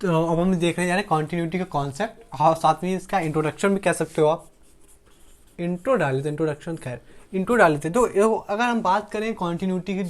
तो अब हम देखने जा रहे हैं कॉन्टिन्यूटी का कॉन्सेप्ट और साथ में इसका इंट्रोडक्शन भी कह सकते हो आप। इंट्रो डाले थे, इंट्रोडक्शन खैर इंट्रो डाले थे। तो अगर हम बात करें कॉन्टिन्यूटी की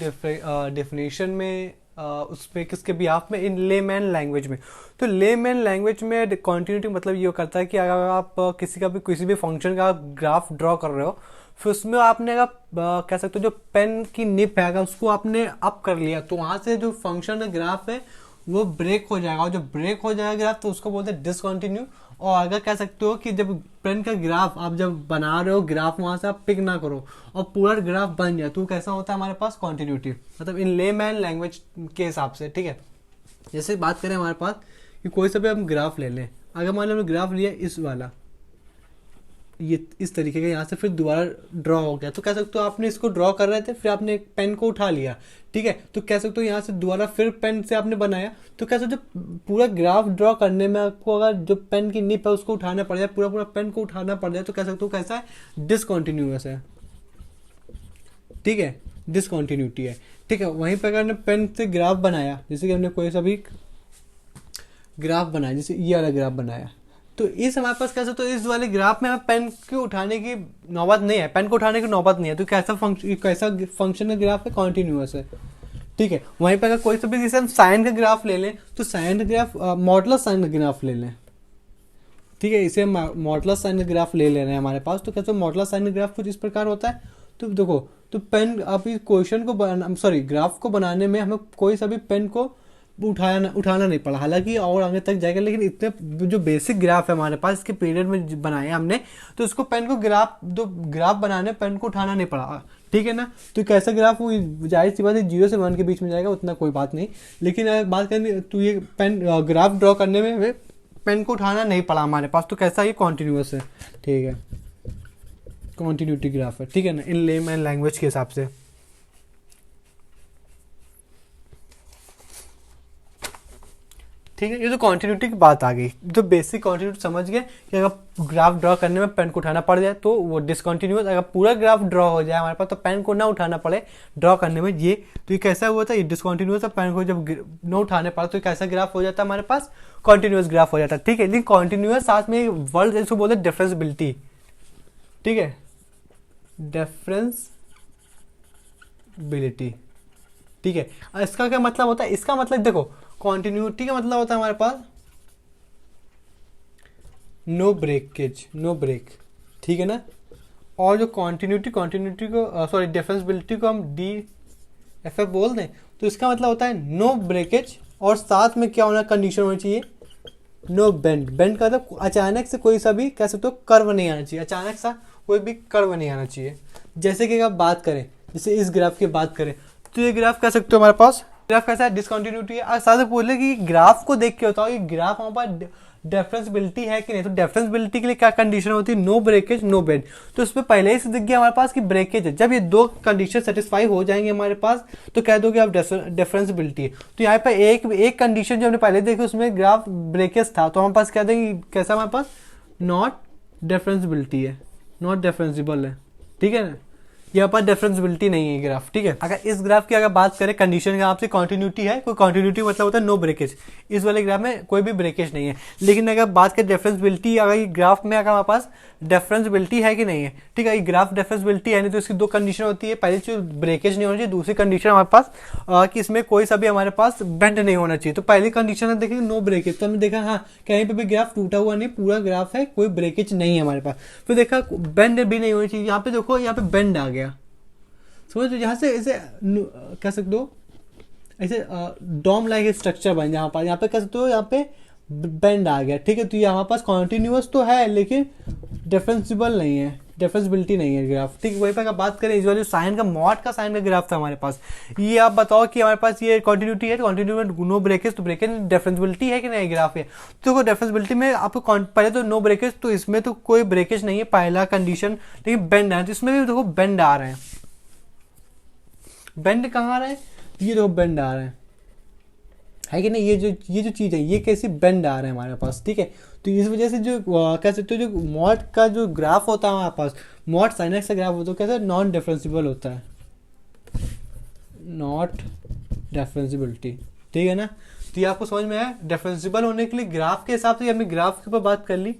डेफिनेशन में उस पर किसके बिहाफ में, इन लेमैन लैंग्वेज में, तो लेमैन लैंग्वेज में कॉन्टिन्यूटी मतलब ये करता है कि अगर आप किसी भी फंक्शन का ग्राफ ड्रॉ कर रहे हो, फिर उसमें आपने अगर कह सकते हो जो पेन की निप है अगर उसको आपने अप कर लिया, तो वहाँ से जो फंक्शन का ग्राफ है वो ब्रेक हो जाएगा, और जब ब्रेक हो जाएगा ग्राफ तो उसको बोलते हैं डिसकंटिन्यू। और अगर कह सकते हो कि जब पेन का ग्राफ आप जब बना रहे हो, ग्राफ वहां से आप पिक ना करो और पूरा ग्राफ बन जाए, तो कैसा होता है हमारे पास कॉन्टिन्यूटी, मतलब इन लेमैन लैंग्वेज के हिसाब से। ठीक है, जैसे बात करें हमारे पास कि कोई सा भी हम ग्राफ ले लें, अगर मान लो हमने ग्राफ लिया इस वाला, ये इस तरीके का, यहाँ से फिर दोबारा ड्रॉ हो गया, तो कह सकते हो आपने इसको ड्रॉ कर रहे थे, फिर आपने एक पेन को उठा लिया। ठीक है, तो कह सकते हो यहाँ से दोबारा फिर पेन से आपने बनाया, तो कह सकते हो पूरा ग्राफ ड्रॉ करने में आपको अगर जो पेन की निप है उसको उठाना पड़ जाए, पूरा पेन को उठाना पड़ जाए, तो कह सकते हो कैसा है, डिसकॉन्टिन्यूअस है। ठीक है, डिसकॉन्टिन्यूटी है। ठीक है, वहीं पर अगर हमने पेन से ग्राफ बनाया, जैसे कि हमने कोई सा भी ग्राफ बनाया, जैसे ये वाला ग्राफ बनाया, तो इस हमारे पास कैसे, तो इस वाले ग्राफ में हमें पेन को उठाने की नौबत नहीं है, पेन को उठाने की नौबत नहीं है, तो कैसा फंक्शन का ग्राफ है, कॉन्टिन्यूअस है। ठीक है, वहीं पर अगर कोई सा भी जैसे हम साइन का ग्राफ ले लें, तो साइन का ग्राफ मॉडुलस साइन का ग्राफ ले लें। ठीक है, इसे मॉडुलस साइन का ग्राफ ले रहे हैं हमारे पास, तो कैसे मॉडुलस साइन का ग्राफ कुछ इस प्रकार होता है। तो देखो, तो पेन आप इस क्वेश्चन को ग्राफ को बनाने में हमें कोई सा भी पेन को उठाना नहीं पड़ा, हालांकि और आगे तक जाएगा, लेकिन इतने जो बेसिक ग्राफ है हमारे पास इसके पीरियड में बनाए हमने, तो उसको पेन को ग्राफ बनाने पेन को उठाना नहीं पड़ा। ठीक है ना, तो कैसा ग्राफ वो जाहिर सी बात है 0 से 1 के बीच में जाएगा, उतना कोई बात नहीं। लेकिन बात करें तो ये पेन ग्राफ ड्रॉ करने में हमें पेन को उठाना नहीं पड़ा हमारे पास, तो कैसा ये कॉन्टिन्यूअस है। ठीक है, कॉन्टिन्यूटी ग्राफ है। ठीक है ना, इन लेमैन लैंग्वेज के हिसाब से। ठीक है, ये तो कॉन्टिन्यूटी की बात आ गई, तो बेसिक कॉन्टिन्यूटी समझ गए कि अगर ग्राफ ड्रॉ करने में पेन को उठाना पड़ जाए तो वो डिसकंटिन्यूअस, अगर पूरा ग्राफ ड्रॉ हो जाए हमारे पास तो पेन को ना उठाना पड़े ड्रॉ करने में, ये तो ये कैसा हुआ था, ये डिसकंटिन्यूअस है, पेन को जब न उठाने पड़ा तो कैसा ग्राफ हो जाता है हमारे पास, कॉन्टिन्यूअस ग्राफ हो जाता है। ठीक है, लेकिन कॉन्टिन्यूअस साथ में वर्ड जिसको बोलते हैं डिफरेंसिबिलिटी। ठीक है, डिफरेंसिबिलिटी। ठीक है, इसका क्या मतलब होता है, इसका मतलब देखो कॉन्टिन्यूटी का मतलब होता है हमारे पास नो ब्रेकेज, नो ब्रेक। ठीक है ना, और जो कॉन्टिन्यूटी को डिफरेंसिबिलिटी को हम DFF बोल दें, तो इसका मतलब होता है नो ब्रेकेज, और साथ में क्या होना, कंडीशन होनी चाहिए नो बेंड। बेंड का मतलब अचानक से कोई सा भी कह सकते हो कर्व नहीं आना चाहिए, अचानक सा कोई भी कर्व नहीं आना चाहिए। जैसे कि आप बात करें, जैसे इस ग्राफ की बात करें, तो ये ग्राफ कह सकते हो हमारे पास ग्राफ कैसा है, डिसकंटिन्यूटी है। और साथ बोले कि ग्राफ को देख के होता है कि ग्राफ हमारे पास डिफरेंसिबिलिटी है कि नहीं, तो डिफरेंसिबिलिटी के लिए क्या कंडीशन होती है, नो ब्रेकेज नो बेंड। तो उसमें पहले ही से दिख गया हमारे पास कि ब्रेकेज है, जब ये दो कंडीशन सेटिस्फाई हो जाएंगे हमारे पास तो कह दो कि आप डिफरेंसिबिलिटी है। तो यहाँ पे एक कंडीशन जो हमने पहले देखी उसमें ग्राफ ब्रेकेज था, तो हमारे पास कह देंगे कैसा, हमारे पास नॉट डिफरेंसिबिलिटी है, नॉट डिफरेंसिबल है। ठीक है ना, यहाँ पर डिफरेंसिबिलिटी नहीं है ग्राफ। ठीक है, अगर इस ग्राफ की अगर बात करें कंडीशन के आपसे कॉन्टिन्यूटी है, कोई कॉन्टिन्यूटी मतलब होता है नो ब्रेकेज, इस वाले ग्राफ में कोई भी ब्रेकेज नहीं है। लेकिन अगर बात करें डिफरेंसिबिलिटी, अगर ये ग्राफ में अगर हमारे पास डिफरेंसिबिलिटी है कि नहीं है, ठीक है, ये ग्राफ डिफरेंसिबिलिटी है नहीं, तो इसकी दो कंडीशन होती है, पहली चीज ब्रेकेज नहीं होना चाहिए, दूसरी कंडीशन हमारे पास कि इसमें कोई सा भी हमारे पास बेंड नहीं होना चाहिए। तो पहली कंडीशन है देखिए नो ब्रेकेज, तो हमने देखा हाँ कहीं पे भी ग्राफ टूटा हुआ नहीं, पूरा ग्राफ है, कोई ब्रेकेज नहीं है हमारे पास। फिर देखा बेंड भी नहीं होनी चाहिए, यहाँ पे देखो यहाँ पे बेंड आ गया, समझ, यहाँ से ऐसे कह सकते हो ऐसे डॉम लाइक स्ट्रक्चर बन, यहाँ पर यहाँ पे कह सकते हो यहाँ पे बेंड आ गया। ठीक है, तो यहाँ पास कॉन्टिन्यूअस तो है लेकिन डिफरेंसिबल नहीं है, डिफरेंसिबिलिटी नहीं है ग्राफ। ठीक है, वहीं पर अगर बात करें इस वाले साइन का, मॉड का साइन का ग्राफ था हमारे पास, ये आप बताओ कि हमारे पास ये कॉन्टिन्यूटी है, कॉन्टिन्यूटी नो ब्रेकेज, तो ब्रेकेज डिफरेंसिबिलिटी है कि नहीं ग्राफ है। तो डिफरेंसिबिलिटी में आपको पहले तो नो ब्रेकेज, तो इसमें तो कोई ब्रेकेज नहीं है पहला कंडीशन, लेकिन बेंड है, तो इसमें भी देखो बेंड आ रहे हैं। बेंड कहाँ आ रहा है, ये देखो बेंड आ रहा है कि नहीं, ये जो चीज है ये कैसे बेंड आ रहा है हमारे पास। ठीक है, तो इस वजह से जो कह सकते हो जो मॉड का जो ग्राफ होता है हमारे पास, मॉड साइन एक्स का ग्राफ होता है, कैसे नॉन डिफरेंसिबल होता है, नॉट डिफरेंसिबिलिटी। ठीक है ना। तो ये आपको समझ में आया। डिफरेंशिएबल होने के लिए ग्राफ के हिसाब से हमने ग्राफ के ऊपर बात कर ली।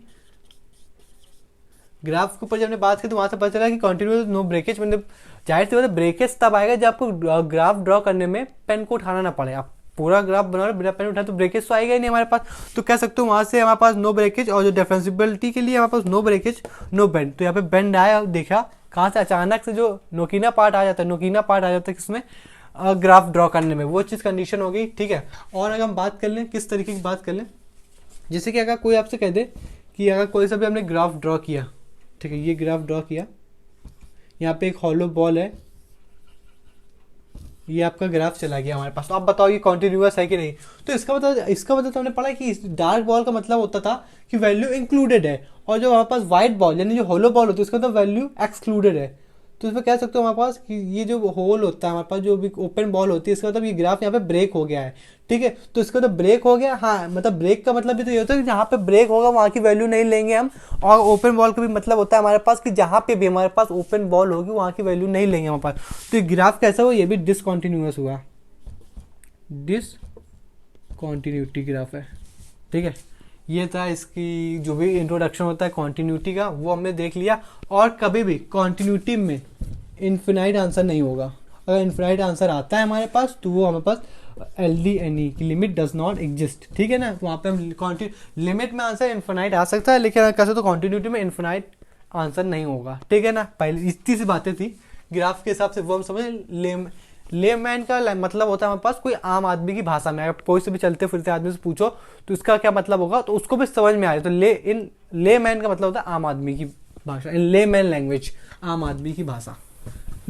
ग्राफ के ऊपर जब हमने बात की तो वहां से पता चला कि कॉन्टिन्यूस नो ब्रेकेज, मतलब जाहिर सी बात है ब्रेकेज तब आएगा जब आपको ग्राफ ड्रॉ करने में पेन को उठाना ना पड़े। आप पूरा ग्राफ बना रहे बिना पेन उठाए तो ब्रेकेज तो आएगा ही नहीं हमारे पास। तो कह सकते हो वहां से हमारे पास नो ब्रेकेज, और जो डिफरेंशिएबिलिटी के लिए हमारे पास नो ब्रेकेज नो बेंड। तो यहाँ पे बेंड आया, देखा कहाँ से, अचानक से जो नोकीना पार्ट आ जाता है, नोकीना पार्ट आ जाता है किसमें, ग्राफ ड्रॉ करने में, वो चीज़ कंडीशन हो गई। ठीक है। और अगर हम बात कर लें किस तरीके की बात कर लें, जैसे कि अगर कोई आपसे कह दे कि अगर कोई सा भी हमने ग्राफ ड्रॉ किया, ठीक है, ये ग्राफ ड्रॉ किया, यहाँ पे एक हॉलो बॉल है, ये आपका ग्राफ चला गया हमारे पास, तो आप बताओ ये कॉन्टिन्यूअस है कि नहीं। तो इसका मतलब तो हमने पढ़ा कि डार्क बॉल का मतलब होता था कि वैल्यू इंक्लूडेड है, और जो हमारे पास व्हाइट बॉल यानी जो होलो बॉल होती है उसका मतलब वैल्यू एक्सक्लूडेड है। तो इसमें कह सकते हो हमारे पास कि ये जो होल होता है हमारे पास, जो भी ओपन बॉल होती है, इसका मतलब ये ग्राफ यहाँ पे ब्रेक हो गया है। ठीक है। तो इसका मतलब ब्रेक हो गया, हाँ, मतलब ब्रेक का मतलब भी तो ये होता है कि जहाँ पे ब्रेक होगा वहाँ की वैल्यू नहीं लेंगे हम, और ओपन बॉल का भी मतलब होता है हमारे पास कि जहाँ पे भी हमारे पास ओपन बॉल होगी वहाँ की वैल्यू नहीं लेंगे हमारे पास। तो ये ग्राफ कैसा हुआ, ये भी डिसकॉन्टिन्यूअस हुआ, डिसकॉन्टिन्यूटी ग्राफ है। ठीक है। ये था इसकी जो भी इंट्रोडक्शन होता है कॉन्टिन्यूटी का, वो हमने देख लिया। और कभी भी कॉन्टिन्यूटी में इन्फिनाइट आंसर नहीं होगा। अगर इन्फिनाइट आंसर आता है हमारे पास तो वो हमारे पास LDNE की लिमिट डज नॉट एग्जिस्ट। ठीक है ना। तो वहाँ पे हम लिमिट में आंसर इन्फिनाइट आ सकता है, लेकिन कैसे तो कॉन्टिन्यूटी में इन्फिनाइट आंसर नहीं होगा। ठीक है ना। पहले इतनी सी बातें थी ग्राफ के हिसाब से, वो हम समझ। लेमैन का मतलब होता है हमारे पास कोई आम आदमी की भाषा में। अगर कोई से भी चलते फिरते आदमी से पूछो तो इसका क्या मतलब होगा तो उसको भी समझ में आ जाए। तो लेमैन का मतलब होता है आम आदमी की भाषा, इन लेमैन लैंग्वेज, आम आदमी की भाषा,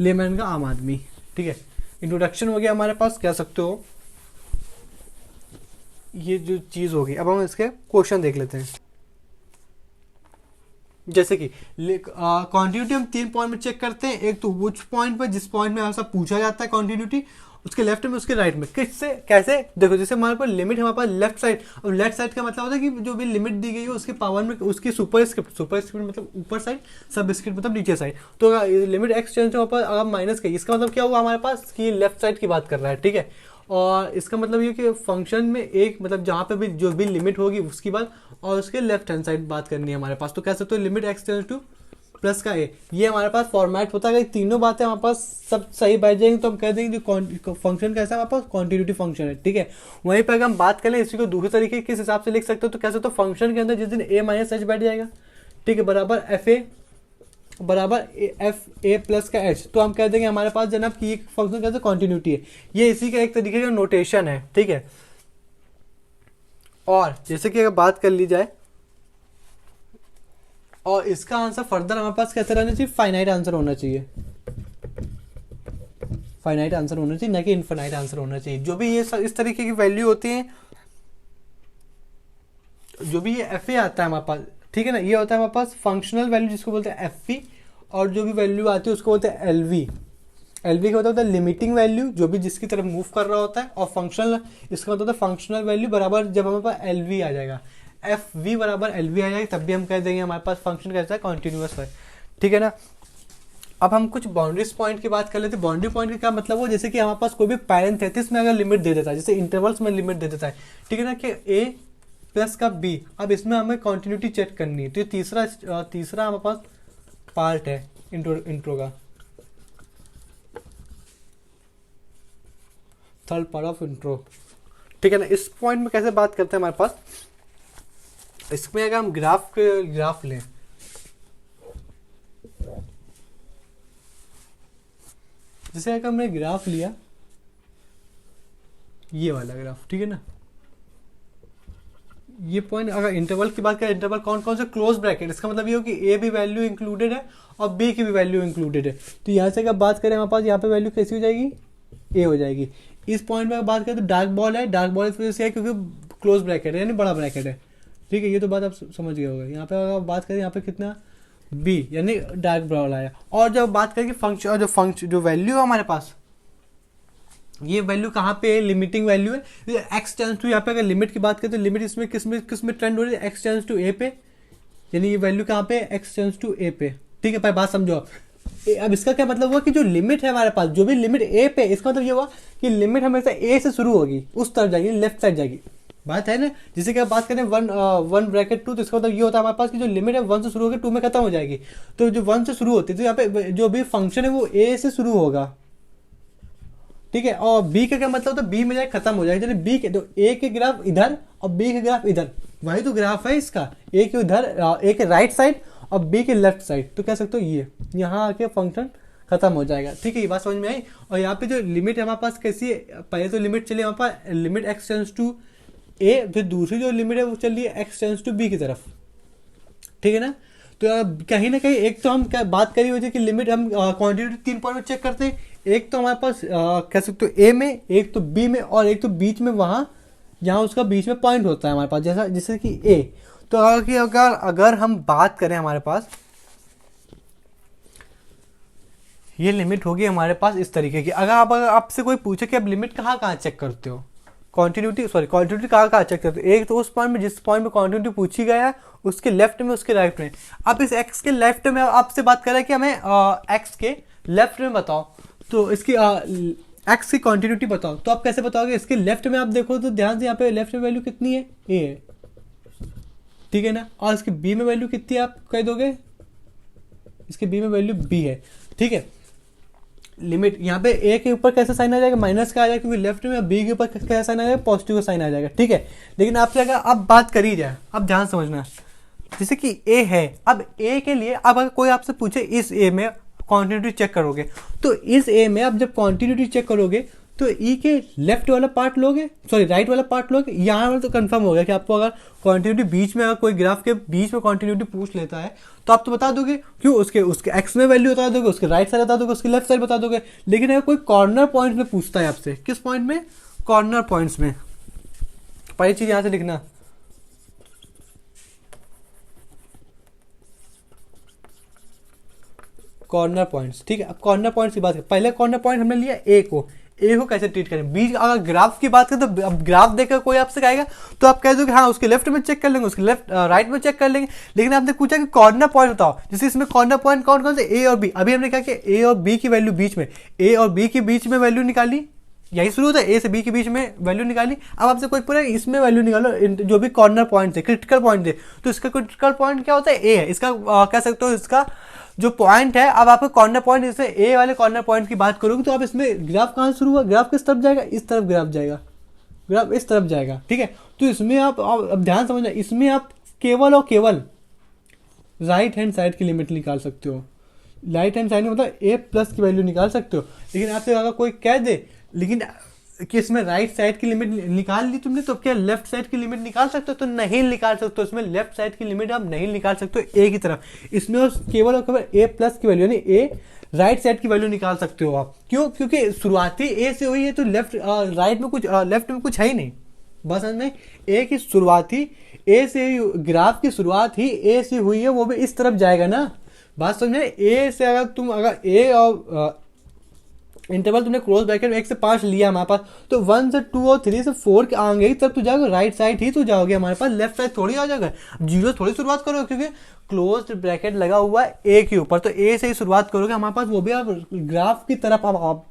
लेमैन का आम आदमी। ठीक है। इंट्रोडक्शन हो गया हमारे पास, कह सकते हो ये जो चीज़ होगी। अब हम इसके क्वेश्चन देख लेते हैं। जैसे कि कॉन्टिन्यूटी हम 3 पॉइंट में चेक करते हैं। एक तो उस पॉइंट पर जिस पॉइंट में हमारा पूछा जाता है कॉन्टिन्यूटी, उसके लेफ्ट में उसके राइट में, किससे कैसे देखो। जैसे हमारे पास लिमिट हमारे पास लेफ्ट साइड, और लेफ्ट साइड का मतलब होता है कि जो भी लिमिट दी गई है उसके पावर में उसकी सुपरस्क्रिप्ट मतलब ऊपर साइड, सबस्क्रिप्ट मतलब नीचे साइड। तो लिमिट एक्स चेंज अगर माइनस की, इसका मतलब क्या हुआ हमारे पास कि लेफ्ट साइड की बात कर रहा है। ठीक है। और इसका मतलब ये कि फंक्शन में एक मतलब जहाँ पे भी जो भी लिमिट होगी उसकी बात, और उसके लेफ्ट हैंड साइड बात करनी है हमारे पास। तो कह सकते हो limit X tends two plus का ए, ये हमारे पास फॉर्मेट होता है। अगर तीनों बातें हमारे पास सब सही बैठ जाएंगी तो हम कह देंगे जो फंक्शन कैसा है हमारे पास कॉन्टिन्यूटी फंक्शन है। ठीक है। वहीं पर अगर हम बात करें इसी को दूसरे तरीके किस हिसाब से लिख सकते हो, तो कह सकते हो फंक्शन के अंदर जिस दिन a माइनस एच बैठ जाएगा, ठीक है, बराबर एफ ए बराबर एफ ए प्लस का एच, तो हम कह देंगे हमारे पास जनाब कि एक फंक्शन कैसे कॉन्टिन्यूटी है। ये इसी का एक तरीके का नोटेशन है। ठीक है। और जैसे कि अगर बात कर ली जाए, और इसका आंसर फर्दर हमारे पास कैसे रहना चाहिए, फाइनाइट आंसर होना चाहिए, फाइनाइट आंसर होना चाहिए, ना कि इनफाइनाइट आंसर होना चाहिए। जो भी ये इस तरीके की वैल्यू होती है, जो भी ये एफ ए आता है हमारे पास, ठीक है ना, ये होता है हमारे पास फंक्शनल वैल्यू जिसको बोलते हैं एफ पी, और जो भी वैल्यू आती है उसको बोलते हैं एल वी। एल वी का मतलब होता है लिमिटिंग वैल्यू, जो भी जिसकी तरफ मूव कर रहा होता है, और फंक्शनल इसका मतलब होता है फंक्शनल वैल्यू बराबर जब हमारे पास एल वी आ जाएगा, एफ वी बराबर एल वी आ जाएगा, तब भी हम कह देंगे हमारे पास फंक्शन कैसा है कॉन्टिन्यूअस है। ठीक है ना। अब हम कुछ बाउंड्रीज पॉइंट की बात कर लेते हैं। बाउंड्री पॉइंट का क्या मतलब हो, जैसे कि हमारे पास कोई भी पैरेंथेसिस में अगर लिमिट दे देता है, जैसे इंटरवल्स में लिमिट दे देता है, ठीक है ना, कि ए प्लस का बी, अब इसमें हमें कॉन्टिन्यूटी चेक करनी है। तो ये तीसरा हमारे पास पार्ट है इंट्रो का, थर्ड पार्ट ऑफ इंट्रो। ठीक है ना। इस पॉइंट में कैसे बात करते हैं हमारे पास, इसमें अगर हम ग्राफ लें, जैसे अगर हमने ग्राफ लिया ये वाला ग्राफ, ठीक है ना, ये पॉइंट अगर इंटरवल की बात करें, इंटरवल कौन कौन से क्लोज ब्रैकेट, इसका मतलब ये हो कि ए भी वैल्यू इंक्लूडेड है और बी की भी वैल्यू इंक्लूडेड है। तो यहाँ से अगर बात करें हमारे पास यहाँ पे वैल्यू कैसी हो जाएगी, ए हो जाएगी। इस पॉइंट में अगर बात करें तो डार्क बॉल है, डार्क बॉल इस वजह से है क्योंकि क्लोज ब्रैकेट है यानी बड़ा ब्रैकेट है। ठीक है। ये तो बात आप समझ गए होगा। यहाँ पे अगर बात करें यहाँ पे कितना बी यानी डार्क ब्राउन आया। और जब बात करें फंक्शन जो वैल्यू है हमारे पास, ये वैल्यू कहाँ पे है, लिमिटिंग वैल्यू है। एक्स टेंस टू, यहाँ पे अगर लिमिट की बात करें तो लिमिट इसमें किसमें ट्रेंड हो रही है, एक्स टेंस टू ए पे, यानी ये वैल्यू कहाँ पे है, एक्स टेंस टू ए पे। ठीक है, पर बात समझो आप, अब इसका क्या मतलब हुआ कि जो लिमिट है हमारे पास, जो भी लिमिट ए पे, इसका मतलब ये हुआ कि लिमिट हमेशा ए से शुरू होगी, उस तरफ जाएगी, लेफ्ट साइड जाएगी। बात है ना, जैसे कि आप बात करें वन ब्रैकेट टू, तो इसका मतलब ये होता है हमारे पास कि जो लिमिट है 1 से शुरू होकर 2 में खत्म हो जाएगी। तो जो 1 से शुरू होती है तो यहाँ पे जो भी फंक्शन है वो ए से शुरू होगा, ठीक है। और बी का क्या मतलब होता है, बी में जाए खत्म हो जाएगा। बी के तो ए के ग्राफ इधर और बी के ग्राफ इधर, वही तो ग्राफ है इसका, ए के उधर, ए के राइट साइड और बी के लेफ्ट साइड। तो कह सकते हो ये यहाँ आके फंक्शन खत्म हो जाएगा, ठीक है। ये बात समझ में आई। और यहाँ पे जो लिमिट है हमारे पास कैसी है, पहले तो लिमिट चली हमारे पास लिमिट एक्स टेंस टू ए, फिर दूसरी जो लिमिट है वो चल रही है एक्स टेंस टू बी की तरफ, ठीक है ना। तो कहीं ना कहीं एक तो हम क्या बात करी हुई थी कि लिमिट हम क्वांटिटी 3 पॉइंट में चेक करते हैं। एक तो हमारे पास कह सकते हो ए में, एक तो बी में, और एक तो बीच में, वहाँ जहाँ उसका बीच में पॉइंट होता है हमारे पास, जैसा जैसे कि ए। तो अगर हम बात करें, हमारे पास ये लिमिट होगी हमारे पास इस तरीके की। अगर आपसे कोई पूछे कि आप लिमिट कहाँ कहाँ चेक करते हो, क्वांटिटी कहाँ कहाँ चेक करते हो, एक तो उस पॉइंट में जिस पॉइंट में क्वांटिटी पूछी गया है उसके लेफ्ट में, उसके राइट में। अब इस एक्स के लेफ्ट में आपसे बात कर रहा है कि हमें एक्स के लेफ्ट में बताओ, तो इसकी एक्स की क्वांटिटी बताओ। तो आप कैसे बताओगे, इसके लेफ्ट में आप देखो तो ध्यान से यहाँ पे लेफ्ट में वैल्यू कितनी है, ए है, ठीक है ना। और इसके बी में वैल्यू कितनी है आप कह दोगे, इसके बी में वैल्यू बी है, ठीक है। लिमिट यहाँ पे ए के ऊपर कैसे साइन आ जाएगा, माइनस का आ जाएगा, क्योंकि लेफ्ट में। बी के ऊपर कैसा साइन आ जाएगा, पॉजिटिव का साइन आ जाएगा, ठीक है। लेकिन आपसे अगर अब बात करी जाए, अब ध्यान समझना, जैसे कि ए है, अब ए के लिए अब अगर कोई आपसे पूछे इस ए में क्वांटिटी चेक करोगे, तो इस ए में आप जब क्वांटिटी चेक करोगे तो ई के लेफ्ट वाला पार्ट लोगे, सॉरी राइट वाला पार्ट लोगे। यहाँ पर तो कंफर्म हो गया कि आपको अगर क्वांटिटी बीच में, अगर कोई ग्राफ के बीच में क्वांटिटी पूछ लेता है तो आप तो बता दोगे, क्यों, उसके एक्स में वैल्यू बता दोगे, उसके राइट साइड बता दोगे, उसके लेफ्ट साइड बता दोगे। लेकिन अगर कोई कॉर्नर पॉइंट में पूछता है आपसे, किस पॉइंट में, कॉर्नर पॉइंट्स में, पहली चीज यहाँ से लिखना, कॉर्नर पॉइंट्स, ठीक है। अब कॉर्नर पॉइंट्स की बात करें, पहले कॉर्नर पॉइंट हमने लिया ए को कैसे ट्रीट करें, बीच। अगर ग्राफ की बात करें तो अब ग्राफ देखकर कोई आपसे कहेगा तो आप कह दोगे हाँ उसके लेफ्ट में चेक कर लेंगे, उसके लेफ्ट राइट में चेक कर लेंगे। लेकिन आपने पूछा कि कॉर्नर पॉइंट बताओ, जैसे इसमें कॉर्नर पॉइंट कौन कौन से, ए और बी। अभी हमने कहा कि ए और बी की वैल्यू बीच में, ए और बी के बीच में वैल्यू निकाली, यही शुरू होता है, ए से बी के बीच में वैल्यू निकाली। अब आपसे कोई पूरा इसमें वैल्यू निकालो, जो भी कॉर्नर पॉइंट थे, क्रिटिकल पॉइंट थे, तो इसका क्रिटिकल पॉइंट क्या होता है, ए है। इसका कह सकते हो इसका जो पॉइंट है, अब आपको कॉर्नर पॉइंट, जैसे ए वाले कॉर्नर पॉइंट की बात करोगे तो आप इसमें ग्राफ कहाँ शुरू हुआ, ग्राफ किस तरफ जाएगा, इस तरफ ग्राफ जाएगा, ग्राफ इस तरफ जाएगा, ठीक है। तो इसमें आप अब ध्यान समझना, इसमें आप केवल और केवल राइट हैंड साइड की लिमिट निकाल सकते हो। राइट हैंड साइड में मतलब ए प्लस की वैल्यू निकाल सकते हो। लेकिन आपसे अगर कोई कह दे लेकिन कि इसमें राइट साइड की लिमिट निकाल ली तुमने, तो क्या लेफ्ट साइड की लिमिट निकाल सकते हो, तो नहीं निकाल सकते हो। इसमें लेफ्ट साइड की लिमिट आप नहीं निकाल सकते हो ए की तरफ। इसमें केवल और केवल ए प्लस की वैल्यू, यानी ए राइट साइड की वैल्यू निकाल सकते हो आप। क्यों, क्योंकि शुरुआती ए से हुई है, तो लेफ्ट राइट में कुछ लेफ्ट में कुछ है ही नहीं। बस में ए की शुरुआती ए से, ग्राफ की शुरुआत ही ए से हुई है, वो भी इस तरफ जाएगा ना। बात समझे, ए से अगर ए और इंटरवल तुमने क्लोज ब्रैकेट में 1 से 5 लिया हमारे पास, तो 1 से 2 और 3 से 4 के आगे ही तब तो जाओगे, राइट साइड ही तो जाओगे हमारे पास, लेफ्ट साइड थोड़ी आ जाएगा। जीरो थोड़ी शुरुआत करोगे, क्योंकि क्लोज ब्रैकेट लगा हुआ है ए के ऊपर, तो ए से ही शुरुआत करोगे हमारे पास, वो भी आप ग्राफ की तरफ। आप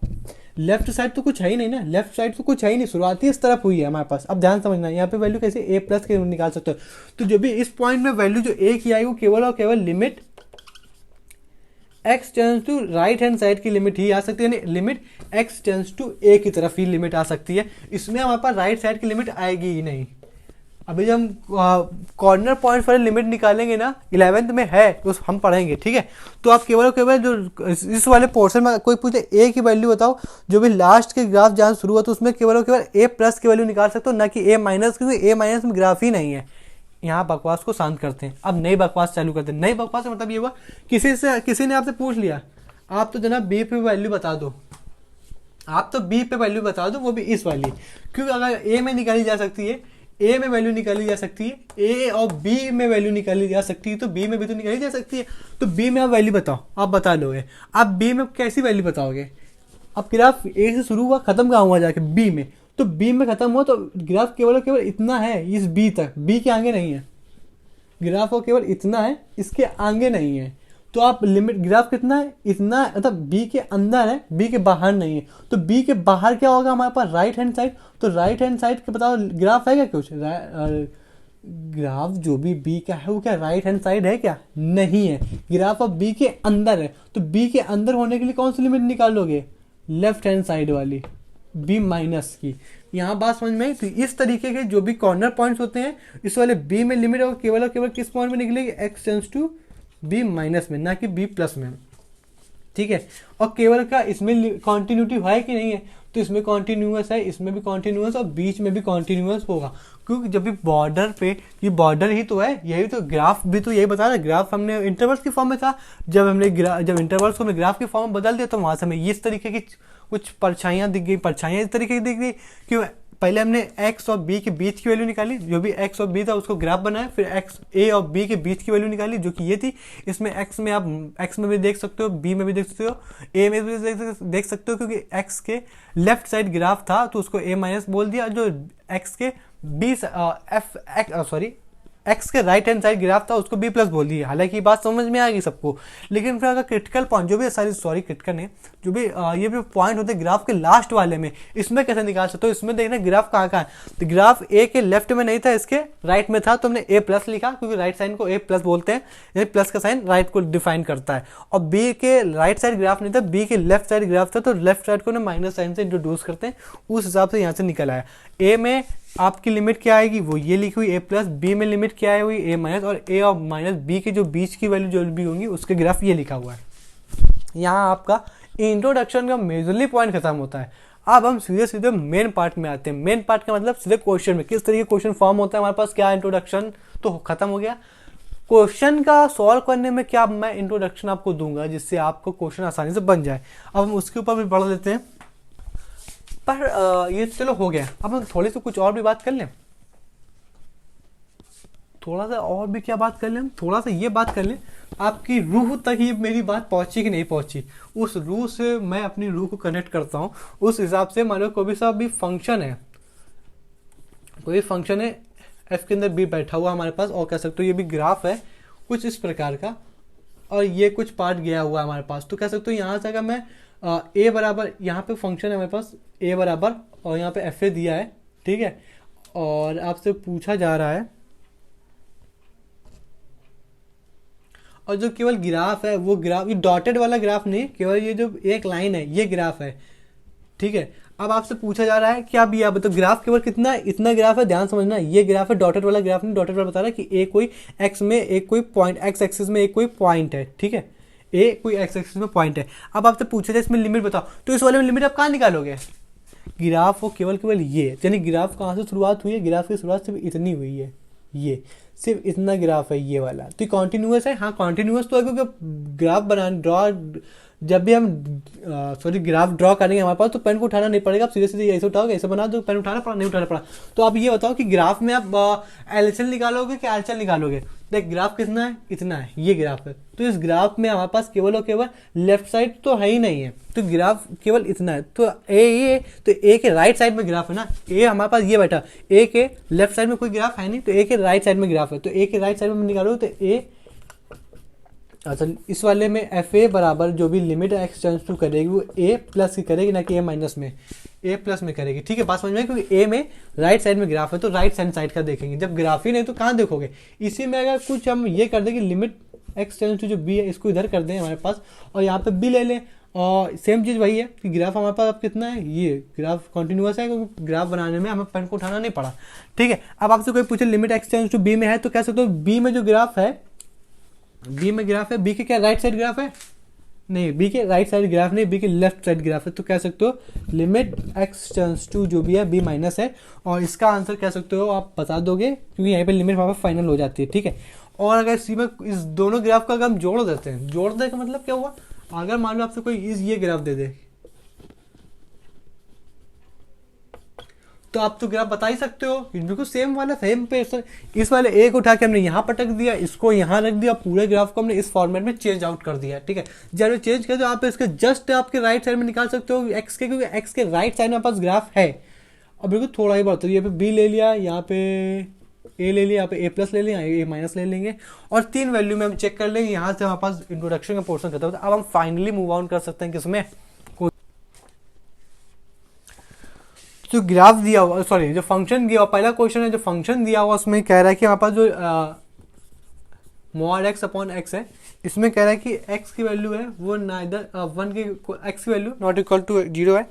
लेफ्ट साइड तो कुछ है ही नहीं ना, लेफ्ट साइड तो कुछ है ही नहीं, शुरुआत ही इस तरफ हुई है हमारे पास। अब ध्यान समझना, यहाँ पे वैल्यू कैसे ए प्लस के निकाल सकते हो। तो जो भी इस पॉइंट में वैल्यू जो ए की आई, वो केवल और केवल limit x tends to right hand side की लिमिट ही आ सकती है, यानी limit x tends to a की तरफ ही लिमिट आ सकती है। इसमें हमारे पास राइट साइड की लिमिट आएगी ही नहीं। अभी जब हम कॉर्नर पॉइंट वाले लिमिट निकालेंगे ना, 11th में है तो हम पढ़ेंगे, ठीक है। तो आप केवल जो इस वाले पोर्शन में कोई पूछे a की वैल्यू बताओ, जो भी लास्ट के ग्राफ जहाँ शुरू हुआ, तो उसमें केवल a प्लस की वैल्यू निकाल सकते हो, ना कि a माइनस, क्योंकि a माइनस में ग्राफ ही नहीं है। यहाँ बकवास को शांत करते हैं, अब नई बकवास चालू करते हैं। नई बकवास का मतलब ये हुआ, किसी ने आपसे पूछ लिया, आप तो जनाब बी पे वैल्यू बता दो, आप तो बी पे वैल्यू बता दो, वो भी इस वाली। क्योंकि अगर ए में निकाली जा सकती है, ए में वैल्यू निकाली जा सकती है, ए और बी में वैल्यू निकाली जा सकती है, तो बी में भी तो निकाली जा सकती है। तो बी में आप वैल्यू बताओ, आप बता लोगे। आप बी में कैसी वैल्यू बताओगे, अब ग्राफ ए से शुरू हुआ, खत्म कहाँ हुआ जाके बी में, तो बी में खत्म हुआ, तो ग्राफ केवल केवल इतना है, इस बी तक, बी के आगे नहीं है। ग्राफ को केवल इतना है, इसके आगे नहीं है। तो आप लिमिट ग्राफ कितना है, इतना है, मतलब बी के अंदर है, बी के बाहर नहीं है। तो बी के बाहर क्या होगा हमारे पास, राइट हैंड साइड। तो राइट हैंड साइड के बताओ ग्राफ है क्या कुछ, ग्राफ जो भी बी का है वो क्या राइट हैंड साइड है क्या, नहीं है। ग्राफ अब बी के अंदर है, तो बी के अंदर होने के लिए कौन सी लिमिट निकालोगे, लेफ्ट हैंड साइड वाली, बी माइनस की। यहाँ बात समझ में आई। तो इस तरीके के जो भी कॉर्नर पॉइंट्स होते हैं इस वाले बी में लिमिट केवल और केवल किस पॉइंट में निकलेगी, X tends to B minus में, ना कि बी प्लस में, ठीक है। और केवल का इसमें कॉन्टिन्यूटी है कि नहीं है, तो इसमें कॉन्टिन्यूअस है, इसमें भी कॉन्टिन्यूअस और बीच में भी कॉन्टिन्यूअस होगा, क्योंकि जब भी बॉर्डर पे, ये बॉर्डर ही तो है, यही तो ग्राफ भी तो यही बता रहा है। ग्राफ हमने इंटरवल्स की फॉर्म में था, जब इंटरवल्स को हमने ग्राफ की फॉर्म में बदल दिया तो वहां से हमें इस तरीके की कुछ परछाइयाँ दिख गई, परछाइयाँ इस तरीके की दिख गई। क्यों, पहले हमने x और b के बीच की वैल्यू निकाली, जो भी x और b था उसको ग्राफ बनाया, फिर a और b के बीच की वैल्यू निकाली जो कि ये थी। इसमें x में आप x में भी देख सकते हो, b में भी देख सकते हो, a में भी देख सकते हो, क्योंकि x के लेफ्ट साइड ग्राफ था तो उसको a माइनस बोल दिया, जो x के एक्स के राइट हैंड साइड ग्राफ था उसको बी प्लस बोल दिया। हालांकि बात समझ में आ गई सबको, लेकिन फिर अगर क्रिटिकल पॉइंट जो भी क्रिटिकल है, जो भी ये भी पॉइंट होते हैं ग्राफ के लास्ट वाले में, इसमें कैसे निकाल सकते हो, इसमें देखना ग्राफ कहाँ है। तो ग्राफ ए के लेफ्ट में नहीं था, इसके राइट में था, तो हमने ए प्लस लिखा, क्योंकि राइट साइन को ए प्लस बोलते हैं, यानी प्लस का साइन राइट को डिफाइन करता है। और बी के राइट साइड ग्राफ नहीं था, बी के लेफ्ट साइड ग्राफ था, तो लेफ्ट साइड को ना माइनस साइन से इंट्रोड्यूस करते हैं, उस हिसाब से यहाँ से निकल आया। ए में आपकी लिमिट क्या आएगी, वो ये लिखी हुई ए प्लस, बी में लिमिट क्या आई हुई ए माइनस, और ए और माइनस बी के जो बीच की वैल्यू जो भी होंगी उसके ग्राफ ये लिखा हुआ है। यहाँ आपका इंट्रोडक्शन का मेजरली पॉइंट खत्म होता है। अब हम सीधे सीधे मेन पार्ट में आते हैं। मेन पार्ट का मतलब सीधे क्वेश्चन में, किस तरीके क्वेश्चन फॉर्म होता है हमारे पास, क्या इंट्रोडक्शन तो खत्म हो गया। क्वेश्चन का सॉल्व करने में क्या मैं इंट्रोडक्शन आपको दूंगा जिससे आपको क्वेश्चन आसानी से बन जाए। अब हम उसके ऊपर भी बढ़ लेते हैं, पर ये चलो हो गया। अब हम थोड़ी सी कुछ और भी बात कर लें, थोड़ा सा और भी क्या बात कर लें, हम थोड़ा सा ये बात कर लें आपकी रूह तक ये मेरी बात पहुंची कि नहीं पहुंची, उस रूह से मैं अपनी रूह को कनेक्ट करता हूँ। उस हिसाब से मान लो कोई सा भी फंक्शन है, कोई फंक्शन है एफ के अंदर बी बैठा हुआ हमारे पास, और कह सकते हो ये भी ग्राफ है कुछ इस प्रकार का, और ये कुछ पार्ट गया हुआ है हमारे पास, तो कह सकते हो यहाँ से अगर मैं ए बराबर, यहाँ पे फंक्शन है हमारे पास ए बराबर, और यहाँ पे एफ ए दिया है, ठीक है, और आपसे पूछा जा रहा है, और जो केवल ग्राफ है वो ग्राफ, ये डॉटेड वाला ग्राफ नहीं, केवल ये जो एक लाइन है ये ग्राफ है, ठीक है। अब आपसे पूछा जा रहा है कि आप ये बताओ ग्राफ केवल कितना है, इतना ग्राफ है, ध्यान समझना, ये ग्राफ है, डॉटेड वाला ग्राफ नहीं। डॉटेड वाला बता रहा है कि ए कोई एक्स में एक कोई पॉइंट, एक्स एक्सिस में एक कोई पॉइंट है, ठीक है, ए कोई एक्स एक्सिस में पॉइंट है। अब आपसे पूछा जाए इसमें लिमिट बताओ, तो इस वाले में लिमिट आप कहाँ निकालोगे, ग्राफ वो केवल ये, यानी ग्राफ कहाँ से शुरुआत हुई है, ग्राफ की शुरुआत सिर्फ इतनी हुई है, ये सिर्फ इतना ग्राफ है ये वाला, तो कॉन्टिन्यूअस है। हाँ कॉन्टिन्यूअस तो है, क्योंकि ग्राफ बनाने ड्रॉ, जब भी हम ग्राफ ड्रॉ करेंगे हमारे पास तो पेन को उठाना नहीं पड़ेगा, आप सीधे सीधे ऐसे उठाओगे, ऐसे बना दो, पेन उठाना पड़ा नहीं उठाना पड़ा। तो आप ये बताओ कि ग्राफ में आप एलएचएल निकालोगे कि आरएचएल निकालोगे। देख ग्राफ कितना है, इतना है, ये ग्राफ है, तो इस ग्राफ में हमारे पास केवल और केवल लेफ्ट साइड तो है ही नहीं है, तो ग्राफ केवल इतना है। तो ए के राइट साइड में ग्राफ है ना, ए हमारे पास ये बैठा, ए के लेफ्ट साइड में कोई ग्राफ है नहीं, तो ए के राइट साइड में ग्राफ है, तो ए के राइट साइड में निकालोगे तो ए, अच्छा इस वाले में एफ ए बराबर जो भी लिमिट एक्स टेंड्स टू करेगी वो ए प्लस की करेगी, ना कि ए माइनस में, ए प्लस में करेगी, ठीक है। बात समझ में, क्योंकि ए में राइट साइड में ग्राफ है तो राइट हैंड साइड का देखेंगे, जब ग्राफ ही नहीं तो कहाँ देखोगे। इसी में अगर कुछ हम ये कर दें कि लिमिट एक्स टेंड्स टू जो बी है इसको इधर कर दें हमारे पास, और यहाँ पे बी ले लें, और सेम चीज़ वही है कि ग्राफ हमारे पास अब कितना है, ये ग्राफ कॉन्टिन्यूअस है, क्योंकि ग्राफ बनाने में हमें पेन को उठाना नहीं पड़ा, ठीक है। अब आपसे कोई पूछे limit X tends to B में है, तो कह सकते हो बी में जो ग्राफ है, बी में ग्राफ है, बी के क्या राइट साइड ग्राफ है, नहीं बी के राइट साइड ग्राफ नहीं, बी के लेफ्ट साइड ग्राफ है, तो कह सकते हो लिमिट एक्स टेंड्स टू जो भी है बी माइनस है, और इसका आंसर कह सकते हो आप बता दोगे, क्योंकि यहाँ पे लिमिट वहाँ पर फाइनल हो जाती है, ठीक है। और अगर इसी में इस दोनों ग्राफ का अगर हम जोड़ देते हैं, जोड़ देने का मतलब क्या हुआ, अगर मान लो आपसे कोई ये ग्राफ दे दे, तो आप तो ग्राफ बता ही सकते हो, बिल्कुल सेम वाला सेम पे, इस वाले ए को उठा के हमने यहाँ पटक दिया, इसको यहाँ रख दिया, पूरे ग्राफ को हमने इस फॉर्मेट में चेंज आउट कर दिया, ठीक है। जब चेंज कर दो आप इसके जस्ट आपके राइट साइड में निकाल सकते हो एक्स के, क्योंकि एक्स के राइट साइड में पास ग्राफ है। और बिल्कुल थोड़ा ही बढ़ता है, यहाँ पे बी ले लिया, यहाँ पे ए ले लिया, यहाँ पे ए प्लस ले लिया, ए माइनस ले लेंगे और 3 वैल्यू में हम चेक कर लेंगे। यहाँ से हमारे पास इंट्रोडक्शन का पोर्शन खत्म होता है। अब हम फाइनली मूव ऑन कर सकते हैं किसमें, जो ग्राफ दिया हुआ, सॉरी जो फंक्शन दिया हुआ, पहला क्वेश्चन है जो फंक्शन दिया हुआ उसमें कह रहा है कि हमारे पास जो मॉड एक्स अपॉन एक्स है, इसमें कह रहा है कि x की वैल्यू है वो नाइदर 1 की x की वैल्यू नॉट इक्वल टू 0 है।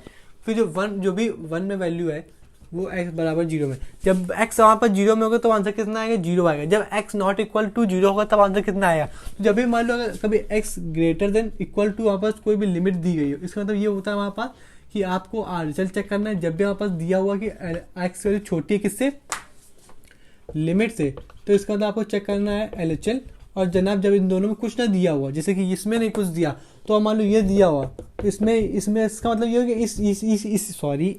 फिर जो 1 जो भी 1 में वैल्यू है वो x बराबर 0 में, जब x वहाँ पर 0 में होगा तो आंसर कितना आएगा, 0 आएगा। जब x नॉट इक्वल टू 0 होगा तब आंसर कितना आएगा। तो जब भी मान लो अगर कभी x greater than equal to वहाँ पर कोई भी लिमिट दी गई हो, इसका मतलब ये होता है हमारे पास कि आपको RHL चेक करना है। जब भी हमारे पास दिया हुआ कि x वैल्यू छोटी है किससे, लिमिट से, तो इसका मतलब आपको चेक करना है LHL। और जनाब जब इन दोनों में कुछ ना दिया हुआ, जैसे कि इसमें नहीं कुछ दिया, तो मान लो ये दिया हुआ, तो इसमें इसका मतलब ये हो कि इस सॉरी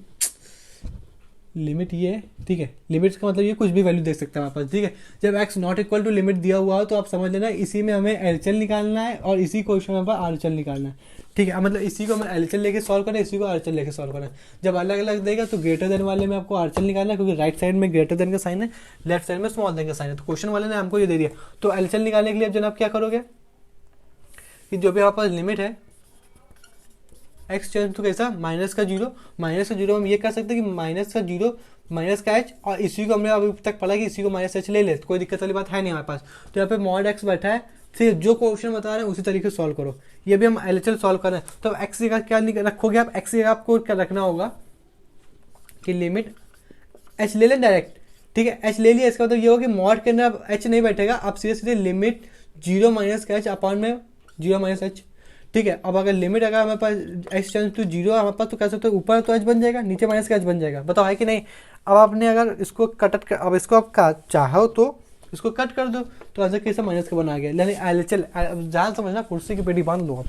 लिमिट ये है, ठीक है, लिमिट का मतलब ये कुछ भी वैल्यू दे सकता है हमारे पास, ठीक है। जब x not equal to limit दिया हुआ हो तो आप समझ लेना इसी में हमें LHL निकालना है और इसी क्वेश्चन में RHL निकालना है, ठीक है। मतलब इसी को हमें LHL लेके सॉल्व करना है, इसी को RHL लेके सॉल्व करना है। जब अलग अलग देगा तो ग्रेटर देन वाले में आपको RHL निकालना है, क्योंकि राइट साइड में ग्रेटर देन का साइन है, लेफ्ट साइड में स्मॉल देन का साइन है। तो क्वेश्चन वाले ने हमको ये दे दिया, तो LHL निकालने के लिए अब जनाब क्या करोगे कि जो भी हमारे पास लिमिट है x टेंड्स टू कैसा माइनस का 0, हम ये कह सकते हैं कि माइनस का 0 माइनस का h, और इसी को हमने अभी तक पढ़ा कि इसी को माइनस h ले ले, कोई दिक्कत वाली बात है नहीं हमारे पास। तो यहाँ पे मॉड x बैठा है, फिर जो क्वेश्चन बता रहे हैं उसी तरीके से सॉल्व करो। ये भी हम LHL सॉल्व कर रहे हैं, तो अब x का क्या रखोगे आप, x की आपको क्या रखना होगा कि लिमिट h ले लें डायरेक्ट, ठीक है। h ले लिया, इसका मतलब ये होगा कि मॉड के अंदर h नहीं बैठेगा, आप सीधे सीधे लिमिट 0 माइनस का h अपॉन में 0 माइनस h, ठीक है। अब अगर लिमिट अगर हमारे पास x टेंड्स टू 0 हमारे पास, तो कह सकते हो ऊपर तो h बन जाएगा, नीचे माइनस का h बन जाएगा, बताओ है कि नहीं। अब आपने अगर इसको अब इसको आप चाहो तो इसको कट कर दो, तो आंसर कैसे माइनस का बना गया। यानी LHL जान समझना, कुर्सी की पेटी बांध लो आप,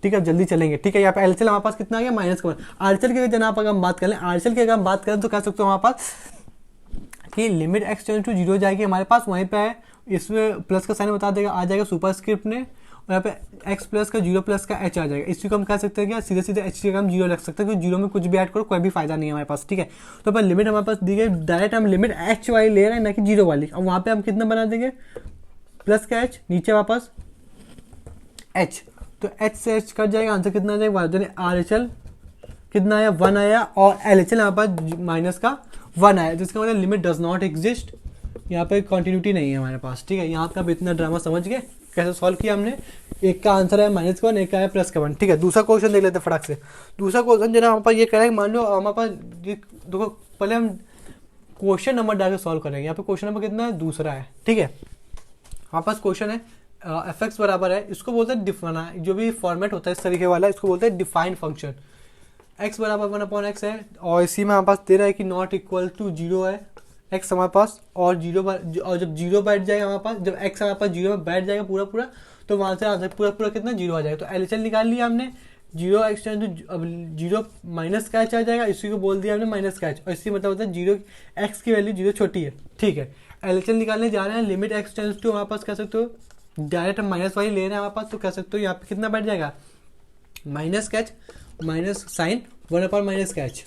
ठीक है, जल्दी चलेंगे, ठीक है। यहाँ पे LHL हमारे पास कितना आ गया, माइनस का बना। RHL की जनाब अगर हम बात करें, RHL की अगर हम बात करें तो कह सकते हो हमारे पास कि लिमिट x टेंड्स टू 0 जाएगी हमारे पास, वहीं पे है इसमें प्लस का साइन बता देगा, आ जाएगा सुपरस्क्रिप्ट ने, और यहाँ पे x प्लस का 0 प्लस का h आ जाएगा। इसी को हम कह सकते हैं कि सीधे सीधे h की जगह हम 0 रख सकते हैं, क्योंकि 0 में कुछ भी ऐड करो कोई भी फायदा नहीं है हमारे पास, ठीक है। तो अपन लिमिट हमारे पास दी गई, डायरेक्ट हम लिमिट h वाली ले रहे हैं ना कि 0 वाली। अब वहाँ पे हम कितना बना देंगे, प्लस का h, नीचे वापस h, तो h से h कट जाएगा, आंसर कितना आ जाएगा, RHL कितना आया, 1 आया, और LHL हमारे पास माइनस का 1 आया, जिसका मतलब लिमिट डज नॉट एग्जिस्ट, यहाँ पे कंटिन्यूटी नहीं है हमारे पास, ठीक है। यहाँ पे अब इतना ड्रामा समझ गए कैसे सॉल्व किया हमने। एक का आंसर है माइनस का 1, एक का है प्लस का 1, ठीक है। दूसरा क्वेश्चन देख लेते हैं फटाक से। दूसरा क्वेश्चन जो है हमारे पास ये कह रहा है, मान लो हमारे पास देखो, पहले हम क्वेश्चन नंबर डाल के सॉल्व करेंगे। यहाँ पे क्वेश्चन नंबर कितना है, दूसरा है, ठीक है। हमारे पास क्वेश्चन है fx बराबर है, इसको बोलते हैं डिफाइन, जो भी फॉर्मेट होता है इस तरीके वाला, इसको बोलते हैं डिफाइन फंक्शन। x बराबर 1/x है, और इसी में हमारे पास दे रहा है कि नॉट इक्वल टू 0 है x हमारे पास, और 0 और जब 0 बैठ जाएगा हमारे पास, जब x हमारे पास 0 में बैठ जाएगा पूरा, तो वहाँ से आंसर पूरा कितना 0 आ जाएगा। तो LHL निकाल लिया हमने, 0 x टेंड्स टू 0 माइनस का h आ जाएगा, इसी को बोल दिया हमने माइनस का h, और इसी मतलब होता है 0 x की वैल्यू 0 छोटी है, ठीक है। LHL निकालने जा रहे हैं, लिमिट x टेंड्स टू हमारे पास कह सकते हो डायरेक्ट हम माइनस वाली ले रहे हैं हमारे पास, तो कह सकते हो यहाँ पे कितना बैठ जाएगा, माइनस का h माइनस साइन 1 माइनस का h,